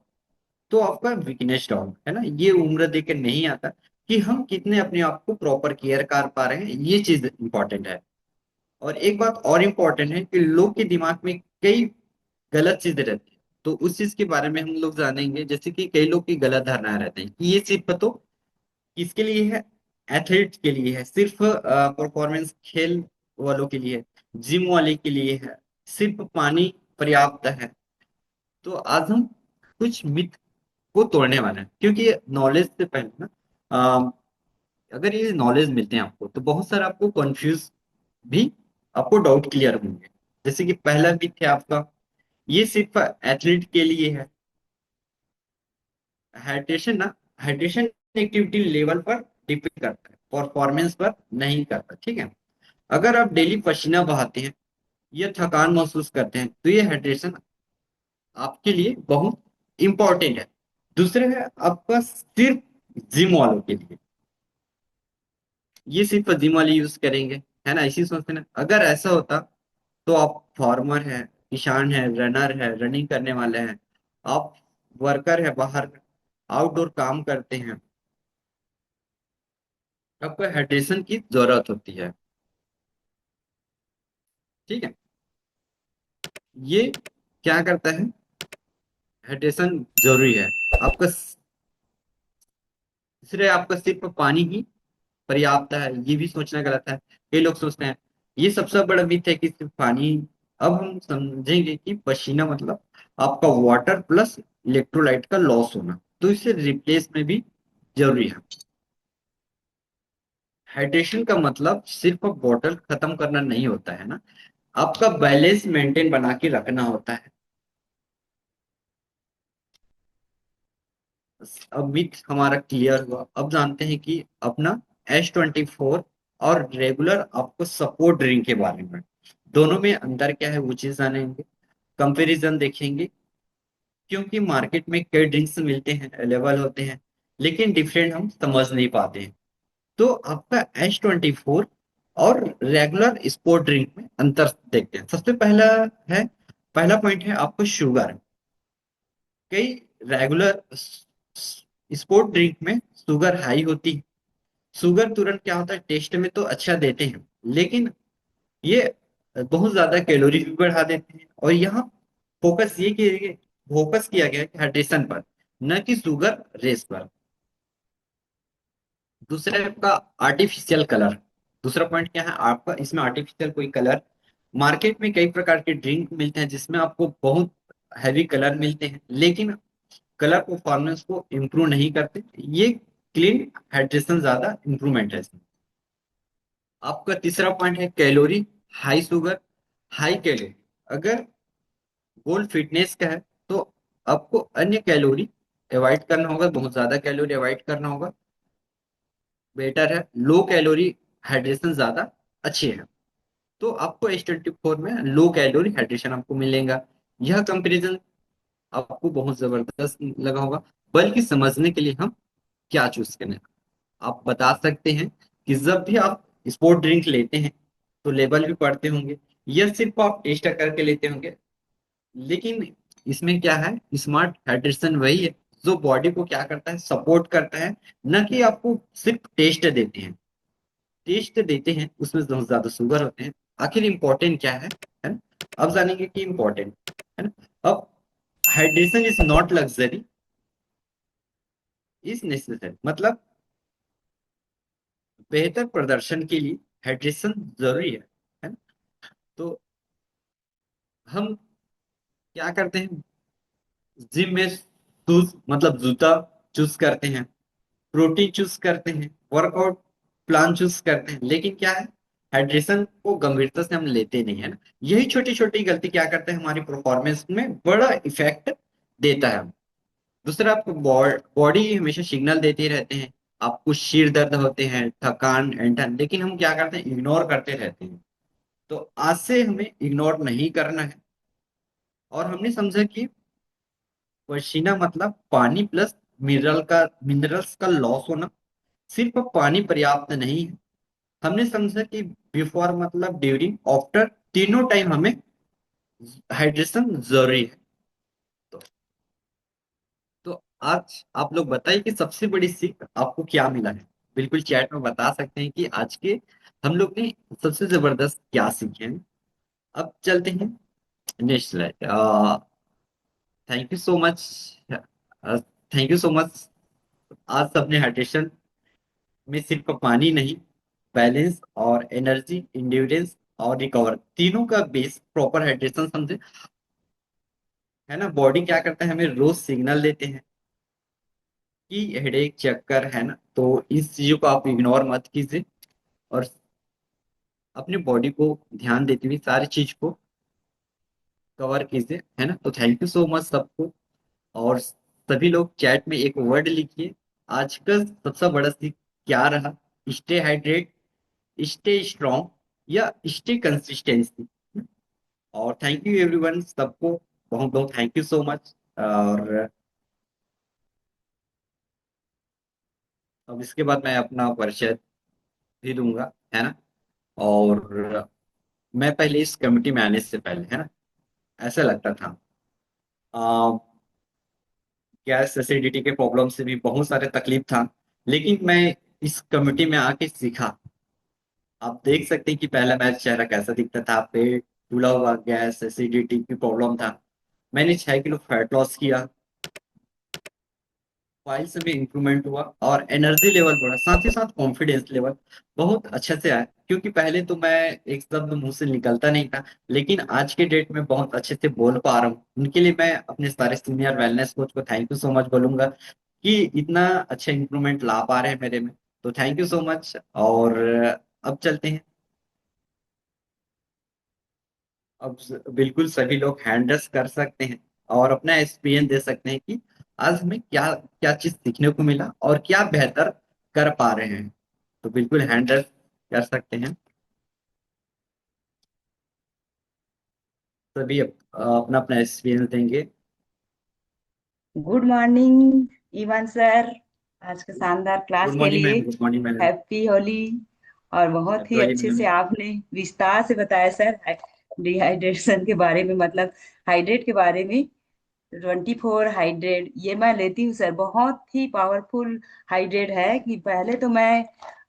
तो आपका वीकनेस डाउन है ना, ये उम्र देख के नहीं आता कि हम कितने अपने आप को प्रॉपर केयर कर पा रहे हैं, ये चीज इंपॉर्टेंट है। और एक बात और इम्पोर्टेंट है कि लोग के दिमाग में कई गलत चीजें रहती है, तो उस चीज के बारे में हम लोग जानेंगे। जैसे कि कई लोग की गलत धारणा रहते हैं कि ये सिर्फ तो किसके लिए है, एथलीट के लिए है, सिर्फ परफॉर्मेंस खेल वालों के लिए है, जिम वाले के लिए है, सिर्फ पानी पर्याप्त है। तो आज हम कुछ मिथ को तोड़ने वाले हैं, क्योंकि नॉलेज से पहले ना, अ, अगर ये नॉलेज मिलते हैं आपको तो बहुत सारा आपको कंफ्यूज भी, आपको डाउट क्लियर होंगे। जैसे कि पहला मिथ है आपका, ये सिर्फ एथलीट के लिए है। हाइड्रेशन ना, हाइड्रेशन एक्टिविटी लेवल पर डिपेंड करता है, परफॉर्मेंस पर नहीं करता। ठीक है। अगर आप डेली पसीना बहाते हैं या थकान महसूस करते हैं तो ये हाइड्रेशन आपके लिए बहुत इंपॉर्टेंट है। दूसरे है आपका सिर्फ जिम वालों के लिए, ये सिर्फ जिम वाले यूज करेंगे, है ना, इसी सोचते ना। अगर ऐसा होता तो आप फार्मर है, किसान है, रनर है, रनिंग करने वाले हैं, आप वर्कर है, बाहर आउटडोर काम करते हैं, आपको हाइड्रेशन की जरूरत होती है। ठीक है। ये क्या करता है, हाइड्रेशन जरूरी है आपका। सिर्फ आपका सिर्फ पानी ही पर्याप्त है, ये भी सोचना गलत है। कई लोग सोचते हैं, ये सबसे बड़ा मिथ है कि सिर्फ पानी। अब हम समझेंगे कि पसीना मतलब आपका वाटर प्लस इलेक्ट्रोलाइट का लॉस होना, तो इसे रिप्लेस में भी जरूरी है। हाइड्रेशन का मतलब सिर्फ बॉटल खत्म करना नहीं होता है ना, आपका बैलेंस मेंटेन बना के रखना होता है। अब मिथ हमारा क्लियर हुआ, अब जानते हैं कि अपना H24 और रेगुलर आपको सपोर्ट ड्रिंक के बारे में, दोनों में अंतर क्या है वो चीज जानेंगे, कंपैरिजन देखेंगे। क्योंकि मार्केट में कई ड्रिंक्स मिलते हैं, अवेलेबल होते हैं, लेकिन डिफरेंट हम समझ नहीं पाते हैं। तो आपका H24 और रेगुलर स्पोर्ट ड्रिंक में अंतर देखते हैं। सबसे है, पहला पॉइंट है आपको शुगर। कई रेगुलर स्पोर्ट ड्रिंक में शुगर हाई होती है। शुगर तुरंत क्या होता है, टेस्ट में तो अच्छा देते हैं, लेकिन ये बहुत ज्यादा कैलोरी भी बढ़ा देते हैं। और यहाँ फोकस ये किया फोकस किया गया है कि हाइड्रेशन पर, न कि शुगर रेस पर। दूसरा है आपका आर्टिफिशियल कलर। दूसरा पॉइंट क्या है आपका, इसमें आर्टिफिशियल कोई कलर। मार्केट में कई प्रकार के ड्रिंक मिलते हैं जिसमें आपको बहुत हैवी कलर मिलते हैं, लेकिन कलर परफॉर्मेंस को इम्प्रूव नहीं करते। ये क्लीन हाइड्रेशन ज्यादा इंप्रूवमेंट है इसमें। आपका तीसरा पॉइंट है calorie, high sugar, high calorie. अगर गोल फिटनेस का है तो आपको अन्य कैलोरी अवॉइड करना होगा, बहुत ज्यादा कैलोरी अवॉइड करना होगा। बेटर है लो कैलोरी, हाइड्रेशन ज्यादा अच्छी है। तो आपको H24 में लो कैलोरी हाइड्रेशन आपको मिलेगा। यह कंपैरिजन आपको बहुत जबरदस्त लगा होगा। बल्कि समझने के लिए हम क्या चूज करें, आप बता सकते हैं कि जब भी आप स्पोर्ट ड्रिंक लेते हैं तो लेबल भी पढ़ते होंगे, यह सिर्फ आप टेस्ट करके लेते होंगे। लेकिन इसमें क्या है, स्मार्ट हाइड्रेशन वही है जो बॉडी को क्या करता है, सपोर्ट करता है, न कि आपको सिर्फ टेस्ट देते हैं। टेस्ट देते हैं उसमें बहुत ज्यादा शुगर होते हैं। आखिर इंपॉर्टेंट क्या है ना? अब जानेंगे कि इंपॉर्टेंट है ना। अब hydration is not luxury, is necessary. मतलब बेहतर प्रदर्शन के लिए हाइड्रेशन जरूरी है ना? तो हम क्या करते हैं, जिम में शूज मतलब जूता चूज करते हैं, प्रोटीन चूज करते हैं, वर्कआउट प्लान चूज करते हैं, लेकिन क्या है, हाइड्रेशन को गंभीरता से हम लेते नहीं है ना। यही छोटी छोटी गलती क्या करते हैं, हमारी परफॉर्मेंस में बड़ा इफेक्ट देता है। दूसरा, आपको बॉडी हमेशा सिग्नल देते रहते हैं, आपको सिर दर्द होते हैं, थकान, ऐंठन, लेकिन हम क्या करते हैं, इग्नोर करते रहते हैं। तो आज से हमें इग्नोर नहीं करना है। और हमने समझा कि पसीना मतलब पानी प्लस मिनरल्स का लॉस होना। सिर्फ पानी पर्याप्त नहीं है। हमने समझा कि बिफोर मतलब ड्यूरिंग, आफ्टर, तीनों टाइम हमें हाइड्रेशन जरूरी है। तो, तो आज आप लोग बताइए कि सबसे बड़ी सीख आपको क्या मिला है। बिल्कुल चैट में बता सकते हैं कि आज के हम लोग ने सबसे जबरदस्त क्या सीखे हैं। अब चलते हैं next slide. Thank you so much, thank you so much. आज सबने हाइड्रेशन में सिर्फ पानी नहीं, बैलेंस और एनर्जी, इंड्योरेंस और रिकवर, तीनों का बेस प्रॉपर हाइड्रेशन समझे। है ना, बॉडी क्या करता है, हमें रोज सिग्नल देते हैं कि हेडेक, चक्कर, है ना। तो इस चीजों को आप इग्नोर मत कीजिए, और अपनी बॉडी को ध्यान देते हुए सारी चीज को कवर कीजिए, है ना। तो थैंक यू सो मच सबको। और सभी लोग चैट में एक वर्ड लिखिए, आज का सबसे बड़ा सीख क्या रहा। स्टे हाइड्रेट, स्टे स्ट्रॉन्ग, या स्टे कंसिस्टेंसी। और थैंक यू एवरीवन सबको, बहुत बहुत थैंक यू सो मच। और अब इसके बाद मैं अपना परिचय भी दूंगा, है ना। और मैं पहले इस कमिटी में आने से पहले, है ना, ऐसा लगता था, गैस एसिडिटी के प्रॉब्लम से भी बहुत सारे तकलीफ था। लेकिन मैं इस कमिटी में आके सीखा। आप देख सकते हैं कि पहला मेरा चेहरा कैसा दिखता था, पेट फूला हुआ, गैस एसिडिटी की प्रॉब्लम था। मैंने 6 किलो फैट लॉस किया। फाइल्स में इंप्रूवमेंट हुआ और एनर्जी लेवल बढ़ा, साथ ही साथ कॉन्फिडेंस लेवल बहुत अच्छे से आया। क्योंकि पहले तो मैं एक शब्द मुंह से निकलता नहीं था, लेकिन आज के डेट में बहुत अच्छे से बोल पा रहा हूँ। उनके लिए मैं अपने सारे सीनियर वेलनेस कोच को थैंक यू सो मच बोलूंगा कि इतना अच्छा इंप्रूवमेंट ला पा रहे हैं मेरे में। तो थैंक यू सो मच। और अब चलते हैं। अब बिल्कुल सभी लोग हैंड रेस कर सकते हैं और अपना एक्सपीरियंस दे सकते हैं कि आज हमें क्या क्या चीज सीखने को मिला और क्या बेहतर कर पा रहे हैं। तो बिल्कुल हैंड रेस कर सकते हैं सभी। अपना अपना एक्सपीरियंस देंगे। Good morning Ivan sir. आज के शानदार गुड क्लास के मॉर्निंग लिए ma'am, good morning ma'am. Happy Holi. और बहुत हैप्पी ही होली अच्छे मैम। से आपने विस्तार से बताया सर डिहाइड्रेशन के बारे में, मतलब हाइड्रेट के बारे में। 24 हाइड्रेट ये मैं लेती हूँ सर, बहुत ही पावरफुल हाइड्रेट है। कि पहले तो मैं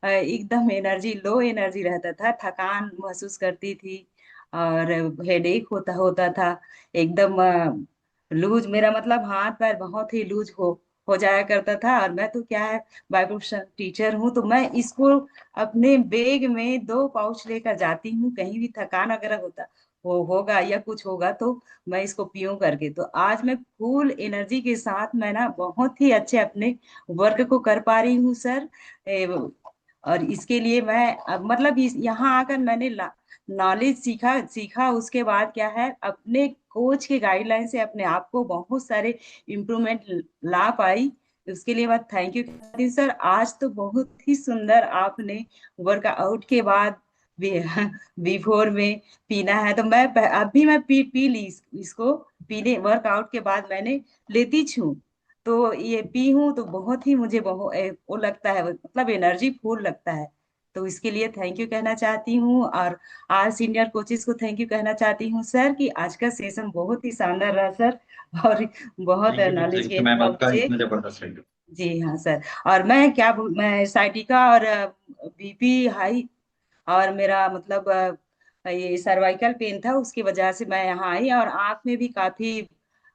एकदम एनर्जी लो एनर्जी रहता था, थकान महसूस करती थी और हेडेक होता होता था एकदम लूज। मेरा मतलब हाथ पैर बहुत ही लूज हो जाया करता था। और मैं तो क्या है, बाय प्रोफेशन टीचर हूँ, तो मैं इसको अपने बैग में 2 पाउच लेकर जाती हूँ। कहीं भी थकान अगर होगा या कुछ होगा तो मैं इसको पीऊं करके। तो आज मैं फुल एनर्जी के साथ मैं ना बहुत ही अच्छे अपने वर्क को कर पा रही हूँ सर। और इसके लिए मैं मतलब यहाँ आकर मैंने नॉलेज सीखा सीखा। उसके बाद क्या है, अपने कोच के गाइडलाइन से अपने आप को बहुत सारे इम्प्रूवमेंट ला पाई। उसके लिए मैं थैंक यू कहती हूँ सर। आज तो बहुत ही सुंदर आपने वर्कआउट के बाद बिफोर में पीना है, तो मैं अभी मैं पी ली इसको। पीने वर्कआउट के बाद मैंने लेती छू, तो ये पी हूँ तो बहुत ही मुझे बहुत वो लगता है, मतलब एनर्जी फुल लगता है। तो इसके लिए थैंक यू कहना चाहती हूँ। और आज सीनियर कोचेस को थैंक यू कहना चाहती हूँ सर कि आज का सेशन बहुत ही शानदार रहा सर। और बहुत thank you ma'am, knowledge thank you gain ma'am, हुआ आपका मुझे। इतना जबरदस्त है। जी हाँ सर। और मैं क्या मैं साइटिका और बीपी हाई और मेरा मतलब ये सर्वाइकल पेन था, उसकी वजह से मैं यहाँ आई। और आंख में भी काफी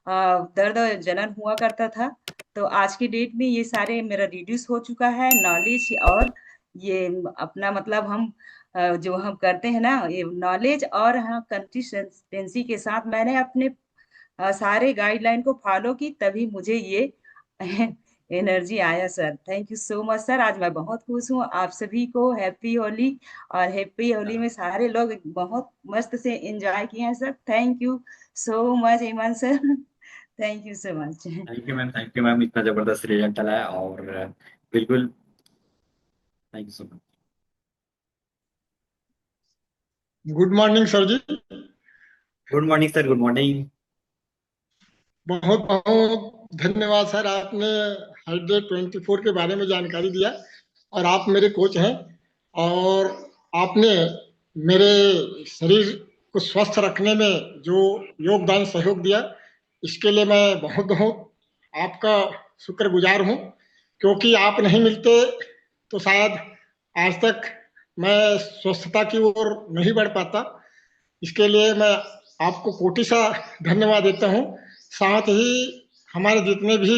दर्द जनन हुआ करता था। तो आज की डेट में ये सारे मेरा रिड्यूस हो चुका है नॉलेज। और ये अपना मतलब हम जो हम करते हैं ना, ये नॉलेज और हाँ कंसिस्टेंसी के साथ मैंने अपने सारे गाइडलाइन को फॉलो की, तभी मुझे ये एनर्जी आया sir. Thank you so much sir. आज मैं बहुत खुश हूँ। आप सभी को हैप्पी होली। और हैप्पी होली में सारे लोग बहुत मस्त से एंजॉय किए हैं sir. Thank you so much Iman sir. Thank you so much. Thank you ma'am, thank you ma'am, इतना जबरदस्त रिजल्ट आया। और बिल्कुल thank you so much. Good morning sir ji. Good morning sir, good morning. बहुत बहुत धन्यवाद सर, आपने हाइड्रेट 24 के बारे में जानकारी दिया। और आप मेरे कोच हैं और आपने मेरे शरीर को स्वस्थ रखने में जो योगदान सहयोग दिया, इसके लिए मैं बहुत बहुत आपका शुक्रगुजार हूँ। क्योंकि आप नहीं मिलते तो शायद आज तक मैं स्वस्थता की ओर नहीं बढ़ पाता। इसके लिए मैं आपको कोटि सा धन्यवाद देता हूँ। साथ ही हमारे जितने भी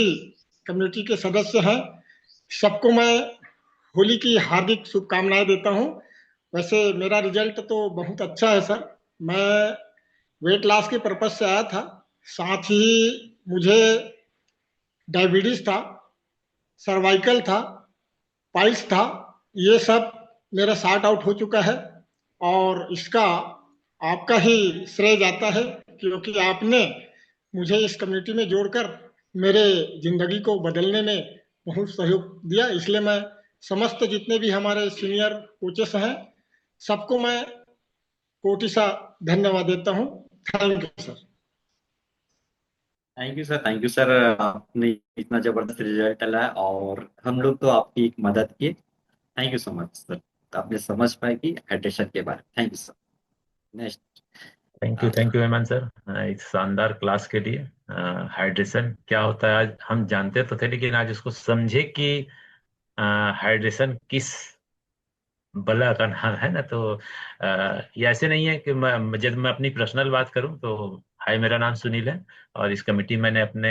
कम्युनिटी के सदस्य हैं, सबको मैं होली की हार्दिक शुभकामनाएं देता हूँ। वैसे मेरा रिजल्ट तो बहुत अच्छा है सर। मैं वेट लॉस के पर्पज से आया था, साथ ही मुझे डायबिटीज था, सर्वाइकल था, पाइल्स था। ये सब मेरा सॉर्ट आउट हो चुका है और इसका आपका ही श्रेय जाता है। क्योंकि आपने मुझे इस कम्युनिटी में जोड़कर मेरे जिंदगी को बदलने में बहुत सहयोग दिया। इसलिए मैं समस्त जितने भी हमारे सीनियर कोचेस हैं, सबको मैं कोटि सा धन्यवाद देता हूँ। Thank you sir. Thank you sir, thank you sir. आपने इतना जबरदस्त रिजल्ट लाया और हम लोग तो आपकी एक मदद किए। Thank you so much sir. आपने समझ पाए कि हाइड्रेशन के बारे में। Thank you sir. Next. Thank you Hemant sir, इस शानदार क्लास के लिए। हाइड्रेशन क्या होता है आज हम जानते तो थे, लेकिन आज उसको समझे कि हाइड्रेशन किस बला का नाम है ना। तो ये ऐसे नहीं है कि जब मैं अपनी पर्सनल बात करूं तो हाय, मेरा नाम सुनील है और इस कमेटी मैंने अपने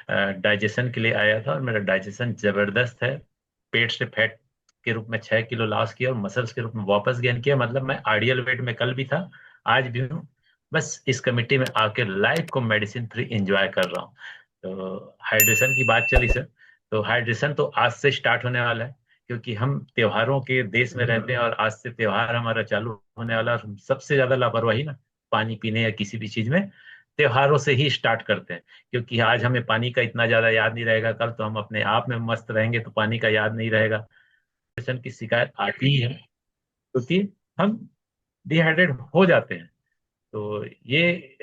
डाइजेशन के लिए आया था और मेरा डाइजेशन जबरदस्त है। पेट से फैट के रूप में 6 किलो लॉस किया और मसल्स के रूप में वापस गेन किया। मतलब मैं आइडियल वेट में कल भी था, आज भी हूँ। बस इस कमेटी में आके लाइफ को मेडिसिन फ्री एंजॉय कर रहा हूँ। तो हाइड्रेशन की बात चली सर, तो हाइड्रेशन तो आज से स्टार्ट होने वाला है, क्योंकि हम त्योहारों के देश में रहते हैं और आज से त्योहार हमारा चालू होने वाला है। और हम सबसे ज्यादा लापरवाही ना पानी पीने या किसी भी चीज में त्योहारों से ही स्टार्ट करते हैं, क्योंकि आज हमें पानी का इतना ज्यादा याद नहीं रहेगा, कल तो हम अपने आप में मस्त रहेंगे तो पानी का याद नहीं रहेगा। डिहाइड्रेशन की शिकायत आती ही है क्योंकि हम डिहाइड्रेट हो जाते हैं। तो ये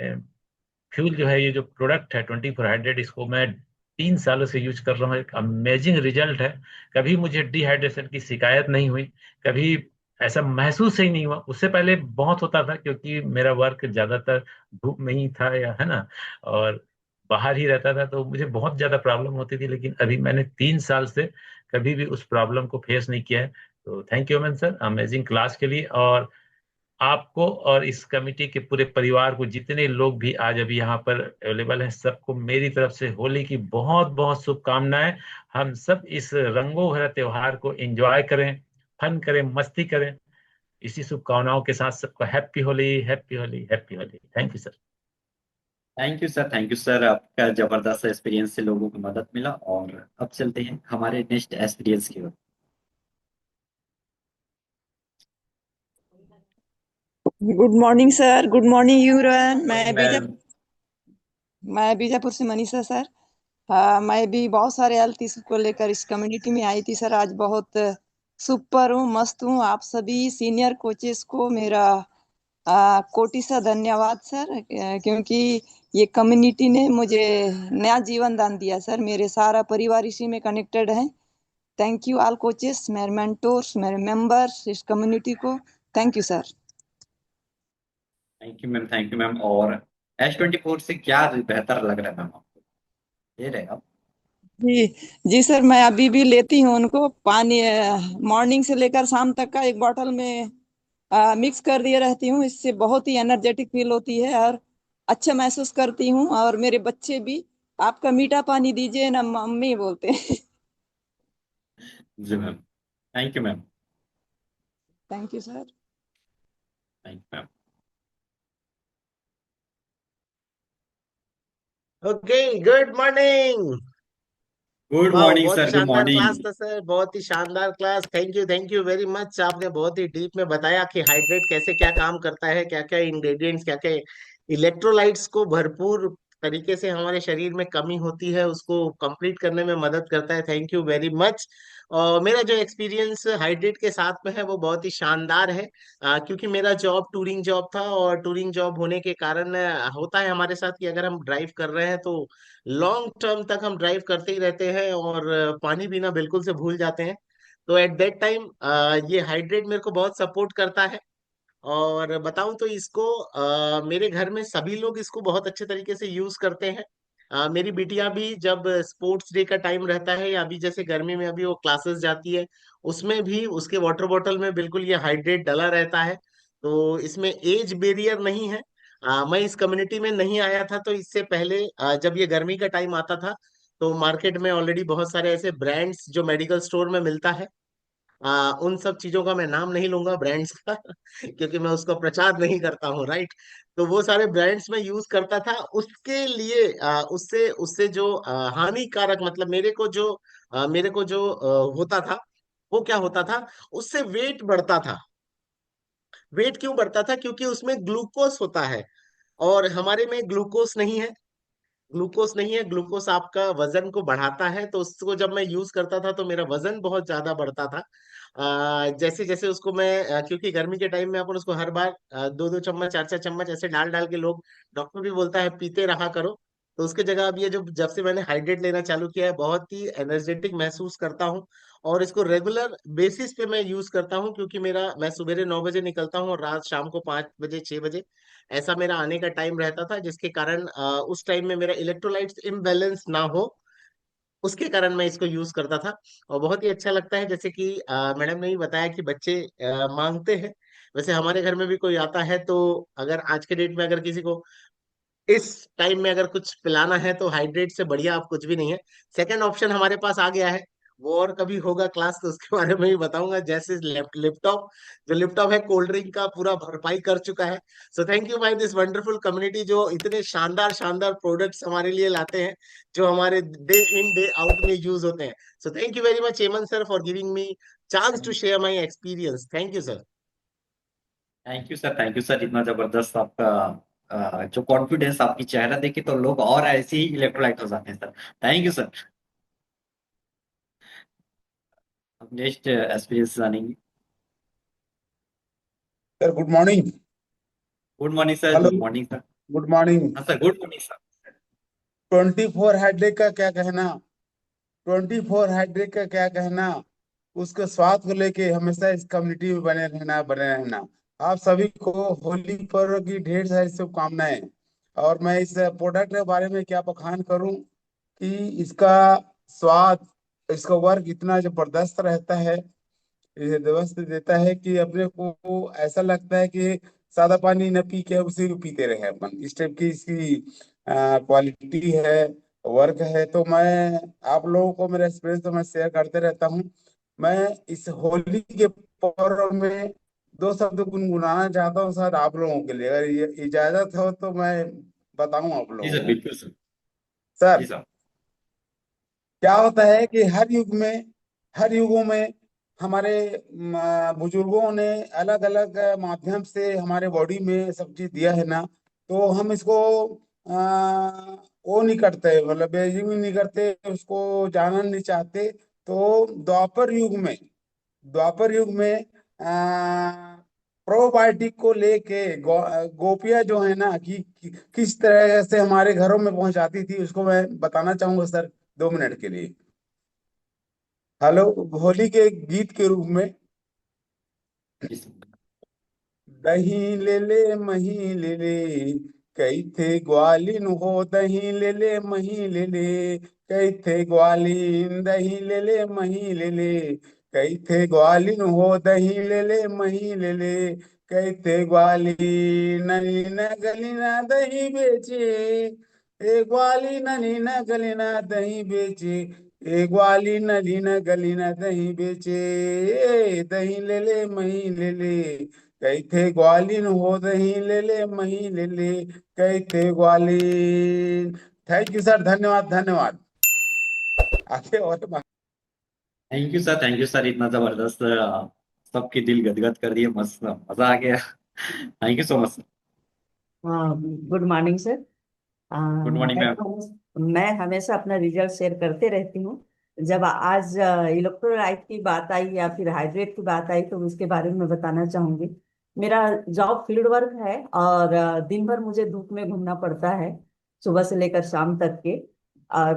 फ्यूल जो है, ये जो प्रोडक्ट है 24 हाइड्रेट, इसको मैं 3 सालों से यूज कर रहा हूँ। एक अमेजिंग रिजल्ट है। कभी मुझे डिहाइड्रेशन की शिकायत नहीं हुई, कभी ऐसा महसूस ही नहीं हुआ। उससे पहले बहुत होता था, क्योंकि मेरा वर्क ज्यादातर धूप में ही था, या है ना, और बाहर ही रहता था, तो मुझे बहुत ज्यादा प्रॉब्लम होती थी। लेकिन अभी मैंने 3 साल से कभी भी उस प्रॉब्लम को फेस नहीं किया है। तो thank you man sir, amazing class के लिए। और आपको और इस कमिटी के पूरे परिवार को, जितने लोग भी आज अभी यहाँ पर अवेलेबल हैं, सबको मेरी तरफ से होली की बहुत बहुत शुभकामनाएं। हम सब इस रंगों भरा त्योहार को एंजॉय करें, फन करें, मस्ती करें। इसी शुभकामनाओं के साथ सबको happy Holi, happy Holi, happy Holi. Thank you sir. Thank you sir, thank you sir. आपका जबरदस्त एक्सपीरियंस से लोगों को मदद मिला। और अब चलते हैं हमारे नेक्स्ट एक्सपीरियंस की ओर। Good morning sir. Good morning यूरन। Morning ma'am. मैं बीजापुर से मनीषा सर। हाँ, मैं भी बहुत सारे हेल्थ इशू को लेकर इस कम्युनिटी में आई थी सर। आज बहुत सुपर हूँ, मस्त हूँ। आप सभी सीनियर कोचेस को मेरा कोटि सा धन्यवाद सर, क्योंकि ये कम्युनिटी ने मुझे नया जीवन दान दिया सर। मेरे सारा परिवार इसी में कनेक्टेड है। थैंक यू ऑल कोचेस, मेरे मेंटोर्स, मेरे मेंबर्स, इस कम्युनिटी को thank you sir. Thank you ma'am, thank you ma'am. और S24 से क्या बेहतर लग रहा है मैम आपको? ये रहेगा। जी जी सर, मैं अभी भी लेती हूँ उनको पानी। मॉर्निंग से लेकर शाम तक का एक बॉटल में मिक्स कर दिए रहती हूँ। इससे बहुत ही एनर्जेटिक फील होती है और अच्छा महसूस करती हूँ। और मेरे बच्चे भी आपका मीठा पानी दीजिए ना मम्मी बोलते हैं। जी ma'am. Thank you ma'am. Thank you sir. Thank you ma'am. Okay, good morning. Good वाह, मॉर्निंग बहुत ही सर, गुड शानदार क्लास मॉर्निंग। था सर, बहुत ही शानदार class. Thank you very much. आपने बहुत ही डीप में बताया कि हाइड्रेट कैसे क्या काम करता है, क्या क्या इंग्रेडिएंट्स, क्या क्या इलेक्ट्रोलाइट्स को भरपूर तरीके से हमारे शरीर में कमी होती है उसको कंप्लीट करने में मदद करता है। Thank you very much. और मेरा जो एक्सपीरियंस हाइड्रेट के साथ में है वो बहुत ही शानदार है। क्योंकि मेरा जॉब टूरिंग जॉब था और टूरिंग जॉब होने के कारण होता है हमारे साथ कि अगर हम ड्राइव कर रहे हैं तो लॉन्ग टर्म तक हम ड्राइव करते ही रहते हैं और पानी पीना बिल्कुल से भूल जाते हैं। तो एट दैट टाइम ये हाइड्रेट मेरे को बहुत सपोर्ट करता है। और बताऊं तो इसको मेरे घर में सभी लोग इसको बहुत अच्छे तरीके से यूज करते हैं। मेरी बिटिया भी जब स्पोर्ट्स डे का टाइम रहता है या अभी जैसे गर्मी में अभी वो क्लासेस जाती है, उसमें भी उसके वाटर बॉटल में बिल्कुल ये हाइड्रेट डला रहता है। तो इसमें एज बैरियर नहीं है। मैं इस कम्युनिटी में नहीं आया था तो इससे पहले जब ये गर्मी का टाइम आता था तो मार्केट में ऑलरेडी बहुत सारे ऐसे ब्रांड्स जो मेडिकल स्टोर में मिलता है, उन सब चीजों का मैं नाम नहीं लूंगा ब्रांड्स का क्योंकि मैं उसका प्रचार नहीं करता हूँ, राइट। तो वो सारे ब्रांड्स में यूज करता था। उसके लिए उससे उससे जो हानिकारक मतलब मेरे को जो होता था वो क्या होता था, उससे वेट बढ़ता था। वेट क्यों बढ़ता था? क्योंकि उसमें ग्लूकोस होता है और हमारे में ग्लूकोस नहीं है। ग्लूकोस नहीं है, ग्लूकोस आपका वजन को बढ़ाता है। तो उसको जब मैं यूज करता था तो मेरा वजन बहुत ज्यादा बढ़ता था। जैसे जैसे उसको मैं क्योंकि गर्मी के टाइम में अपन उसको हर बार 2-2 चम्मच 4-4 चम्मच ऐसे डाल डाल के लोग, डॉक्टर भी बोलता है पीते रहा करो। तो उसके जगह अब ये जो जब से मैंने हाइड्रेट लेना चालू किया है बहुत ही एनर्जेटिक महसूस करता हूँ। और इसको रेगुलर बेसिस पे मैं यूज करता हूँ क्योंकि मैं सवेरे 9 बजे निकलता हूँ और रात शाम को 5 बजे 6 बजे ऐसा मेरा आने का टाइम रहता था, जिसके कारण उस टाइम में मेरा इलेक्ट्रोलाइट्स इम्बैलेंस ना हो, उसके कारण मैं इसको यूज करता था। और बहुत ही अच्छा लगता है, जैसे कि मैडम ने भी बताया कि बच्चे मांगते हैं। वैसे हमारे घर में भी कोई आता है तो अगर आज के डेट में अगर किसी को इस टाइम में अगर कुछ पिलाना है तो हाइड्रेट से बढ़िया आप कुछ भी नहीं है। सेकंड ऑप्शन हमारे पास आ गया है, वो और कभी होगा क्लास तो उसके बारे में भी बताऊंगा, जैसे लिपटॉप। जो लिपटॉप है कोल्ड ड्रिंक का पूरा भरपाई कर चुका है। So thank you by this wonderful community जो इतने शानदार शानदार प्रोडक्ट्स हमारे लिए लाते हैं, जो हमारे डे इन डे आउट में यूज होते हैं। So thank you very much Hemant sir for giving me chance to share my experience. Thank you sir. Thank you sir, इतना जबरदस्त आपका जो कॉन्फिडेंस आपकी चेहरा देखे तो लोग और ऐसे ही इलेक्ट्रोलाइट हो जाते हैं सर। Thank you sir. अब नेक्स्ट एक्सपीरियंस जानेंगे। Sir good morning. Good morning sir, hello, good morning sir. Good morning. हाँ sir, good morning sir. 24 hydrate का क्या कहना? 24 हाइड्रेट का क्या कहना? उसके स्वाद को लेके हमेशा इस कम्युनिटी में बने रहना, बने रहना। आप सभी को होली पर्व की ढेर सारी शुभकामनाएं। और मैं इस प्रोडक्ट के बारे में क्या बखान करूं कि इसका स्वाद, इसका वर्क इतना जबरदस्त रहता है, ये दोस्त देता है कि अपने को ऐसा लगता है कि सादा पानी न पी के उसी को पीते रहे अपन। इस टाइप की इसकी क्वालिटी है, वर्क है। तो मैं आप लोगों को मेरा एक्सपीरियंस तो मैं शेयर करते रहता हूँ। मैं इस होली के पर्व में दो शब्द गुनगुनाना चाहता हूँ सर आप लोगों के लिए, अगर ये इजाजत हो तो मैं बताऊं आप जी लोगों सर, को। बिल्कुल सर। सर जी सर। क्या होता है कि हर युग में, हर युगों में हमारे बुजुर्गों ने अलग अलग माध्यम से हमारे बॉडी में सब चीज दिया है ना। तो हम इसको वो नहीं करते, मतलब बेइज्जती नहीं करते, उसको जानना नहीं चाहते। तो द्वापर युग में प्रोबायोटिक को लेके गोपियां जो है ना किस तरह से हमारे घरों में पहुंचाती थी, उसको मैं बताना चाहूंगा सर 2 मिनट के लिए। हेलो, होली के गीत के रूप में। जी सर। दही ले ले मही ले ले, कई थे ग्वालिन हो दही ले ले मही ले ले, कई थे ग्वालिन दही ले ले मही ले ले, कई थे ग्वालिन हो दही ले ले मही ले ले, कई थे ग्वालिन नली न गली न दही बेचे, ए ग्वाली नली न गली न दही बेचे, ए ग्वाली नली न गली न दही बेचे, ए दही ले ले मही ले ले, कई थे ग्वालिन हो दही ले ले मही ले ले, कई थे ग्वालिन। थैंक यू सर, धन्यवाद धन्यवाद। आगे और थैंक यू सर, इतना जबरदस्त सबके दिल गदगद कर दिए, मस्त मजा आ गया। Thank you so much sir. हाँ, good morning sir. Good morning ma'am. मैं हमेशा अपना रिजल्ट शेयर करते रहती हूँ। जब आज इलेक्ट्रोलाइट की बात आई या फिर हाइड्रेट की बात आई तो उसके बारे में बताना चाहूंगी। मेरा जॉब फील्ड वर्क है और दिन भर मुझे धूप में घूमना पड़ता है, सुबह से लेकर शाम तक के। और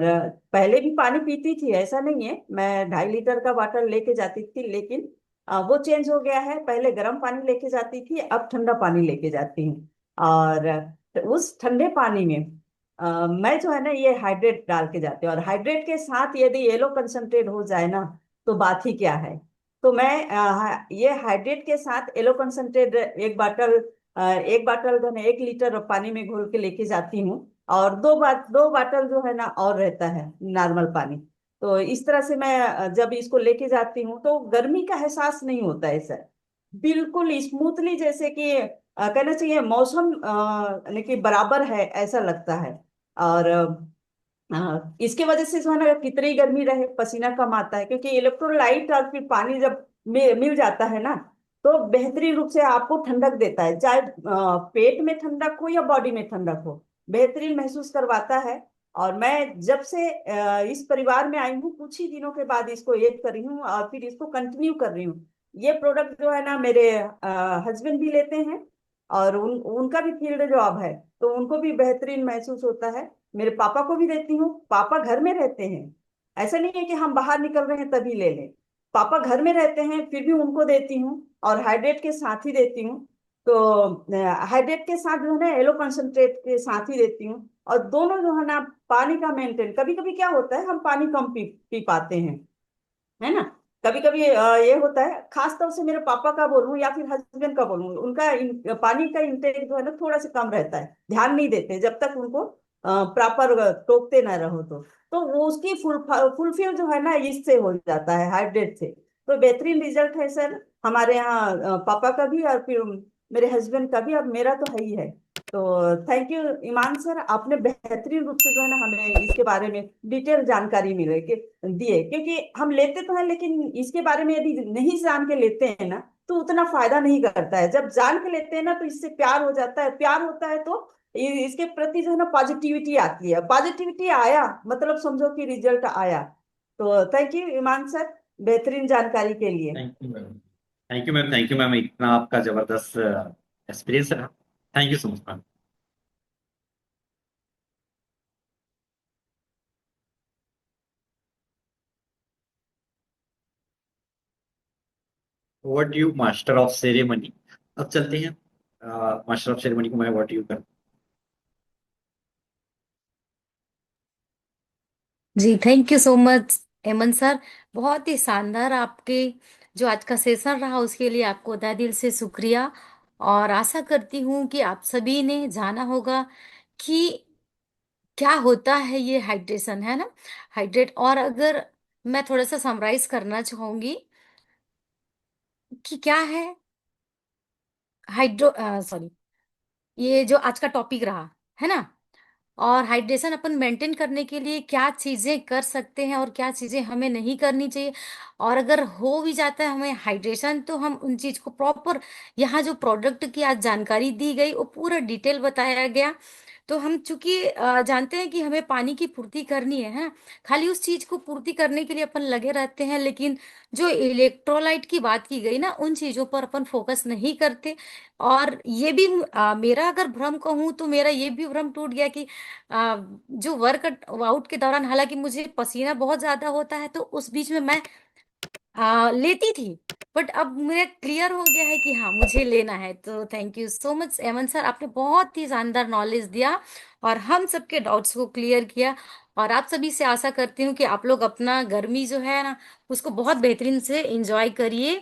पहले भी पानी पीती थी, ऐसा नहीं है, मैं 2.5 लीटर का वाटर लेके जाती थी, लेकिन वो चेंज हो गया है। पहले गर्म पानी लेके जाती थी, अब ठंडा पानी लेके जाती हूँ। और उस ठंडे पानी में मैं जो है ना ये हाइड्रेट डाल के जाते हैं, और हाइड्रेट के साथ यदि येलो कंसंट्रेट हो जाए ना तो बात ही क्या है। तो मैं ये हाइड्रेट के साथ येलो कंसंट्रेट एक बाटल जो है 1 लीटर पानी में घोल के लेके जाती हूँ, और 2 बाटल जो है ना और रहता है नॉर्मल पानी। तो इस तरह से मैं जब इसको लेके जाती हूँ तो गर्मी का एहसास नहीं होता है सर। बिल्कुल स्मूथली, जैसे कि कहना चाहिए मौसम यानी कि बराबर है ऐसा लगता है। और इसके वजह से जो है ना कितनी गर्मी रहे पसीना कम आता है, क्योंकि इलेक्ट्रोलाइट और फिर पानी जब मिल जाता है ना तो बेहतरीन रूप से आपको ठंडक देता है, चाहे पेट में ठंडक हो या बॉडी में ठंडक हो, बेहतरीन महसूस करवाता है। और मैं जब से इस परिवार में आई हूँ कुछ ही दिनों के बाद इसको ऐड कर रही हूँ और फिर इसको कंटिन्यू कर रही हूँ। ये प्रोडक्ट जो है ना मेरे हस्बैंड भी लेते हैं, और उनका भी फील्ड जॉब है, तो उनको भी बेहतरीन महसूस होता है। मेरे पापा को भी देती हूँ, पापा घर में रहते हैं, ऐसा नहीं है कि हम बाहर निकल रहे हैं तभी ले लें। पापा घर में रहते हैं फिर भी उनको देती हूँ, और हाइड्रेट के साथ ही देती हूँ। तो हाइड्रेट के साथ जो है ना येलो कंसंट्रेट के साथ ही देती हूँ। और दोनों जो है ना पानी का मेंटेन, कभी कभी क्या होता है हम पानी कम पी पाते हैं, है ना। कभी कभी ये होता है, खास तौर से मेरे पापा का बोलूं या फिर हस्बैंड का बोलूं, उनका पानी का इंटेक जो है ना थोड़ा सा कम रहता है, ध्यान नहीं देते जब तक उनको प्रॉपर टोकते ना रहो तो वो उसकी फुलफिल जो है ना इससे हो जाता है, हाइड्रेट से। तो बेहतरीन रिजल्ट है सर हमारे यहाँ, पापा का भी और फिर मेरे हस्बैंड का भी और मेरा तो है ही है। तो थैंक यू ईमान सर, आपने बेहतरीन रूप से जो है ना हमें इसके बारे में डिटेल जानकारी मिले कि दिए, क्योंकि हम लेते तो हैं लेकिन इसके बारे में यदि नहीं जान के लेते हैं ना तो उतना फायदा नहीं करता है। जब जान के लेते हैं ना तो इससे प्यार हो जाता है, प्यार होता है तो इसके प्रति जो है ना पॉजिटिविटी आती है, पॉजिटिविटी आया मतलब समझो कि रिजल्ट आया। तो थैंक यू ईमान सर बेहतरीन जानकारी के लिए। Thank you ma'am. Thank you ma'am. Thank you ma'am, इतना आपका जबरदस्त एक्सपीरियंस रहा। Thank you so much ma'am. What you master of ceremony. अब चलते हैं मास्टर ऑफ सेरेमनी को मैं व्हाट यू कर। जी thank you so much Hemant sir, बहुत ही शानदार आपके जो आज का सेशन रहा उसके लिए आपको तहे दिल से शुक्रिया। और आशा करती हूँ कि आप सभी ने जाना होगा कि क्या होता है ये हाइड्रेशन, है ना। हाइड्रेट, और अगर मैं थोड़ा सा समराइज करना चाहूंगी कि क्या है हाइड्रो सॉरी, ये जो आज का टॉपिक रहा, है ना। और हाइड्रेशन अपन मेंटेन करने के लिए क्या चीजें कर सकते हैं और क्या चीजें हमें नहीं करनी चाहिए। और अगर हो भी जाता है हमें हाइड्रेशन तो हम उन चीज को प्रॉपर, यहाँ जो प्रोडक्ट की आज जानकारी दी गई वो पूरा डिटेल बताया गया। तो हम चूंकि जानते हैं कि हमें पानी की पूर्ति करनी है ना, खाली उस चीज को पूर्ति करने के लिए अपन लगे रहते हैं, लेकिन जो इलेक्ट्रोलाइट की बात की गई ना उन चीजों पर अपन फोकस नहीं करते। और ये भी मेरा अगर भ्रम कहूँ तो मेरा ये भी भ्रम टूट गया कि जो वर्क आउट के दौरान हालांकि मुझे पसीना बहुत ज्यादा होता है तो उस बीच में मैं लेती थी, बट अब मुझे क्लियर हो गया है कि हाँ मुझे लेना है। तो थैंक यू सो मच एमन सर, आपने बहुत ही शानदार नॉलेज दिया और हम सबके डाउट्स को क्लियर किया। और आप सभी से आशा करती हूँ कि आप लोग अपना गर्मी जो है ना उसको बहुत बेहतरीन से एंजॉय करिए।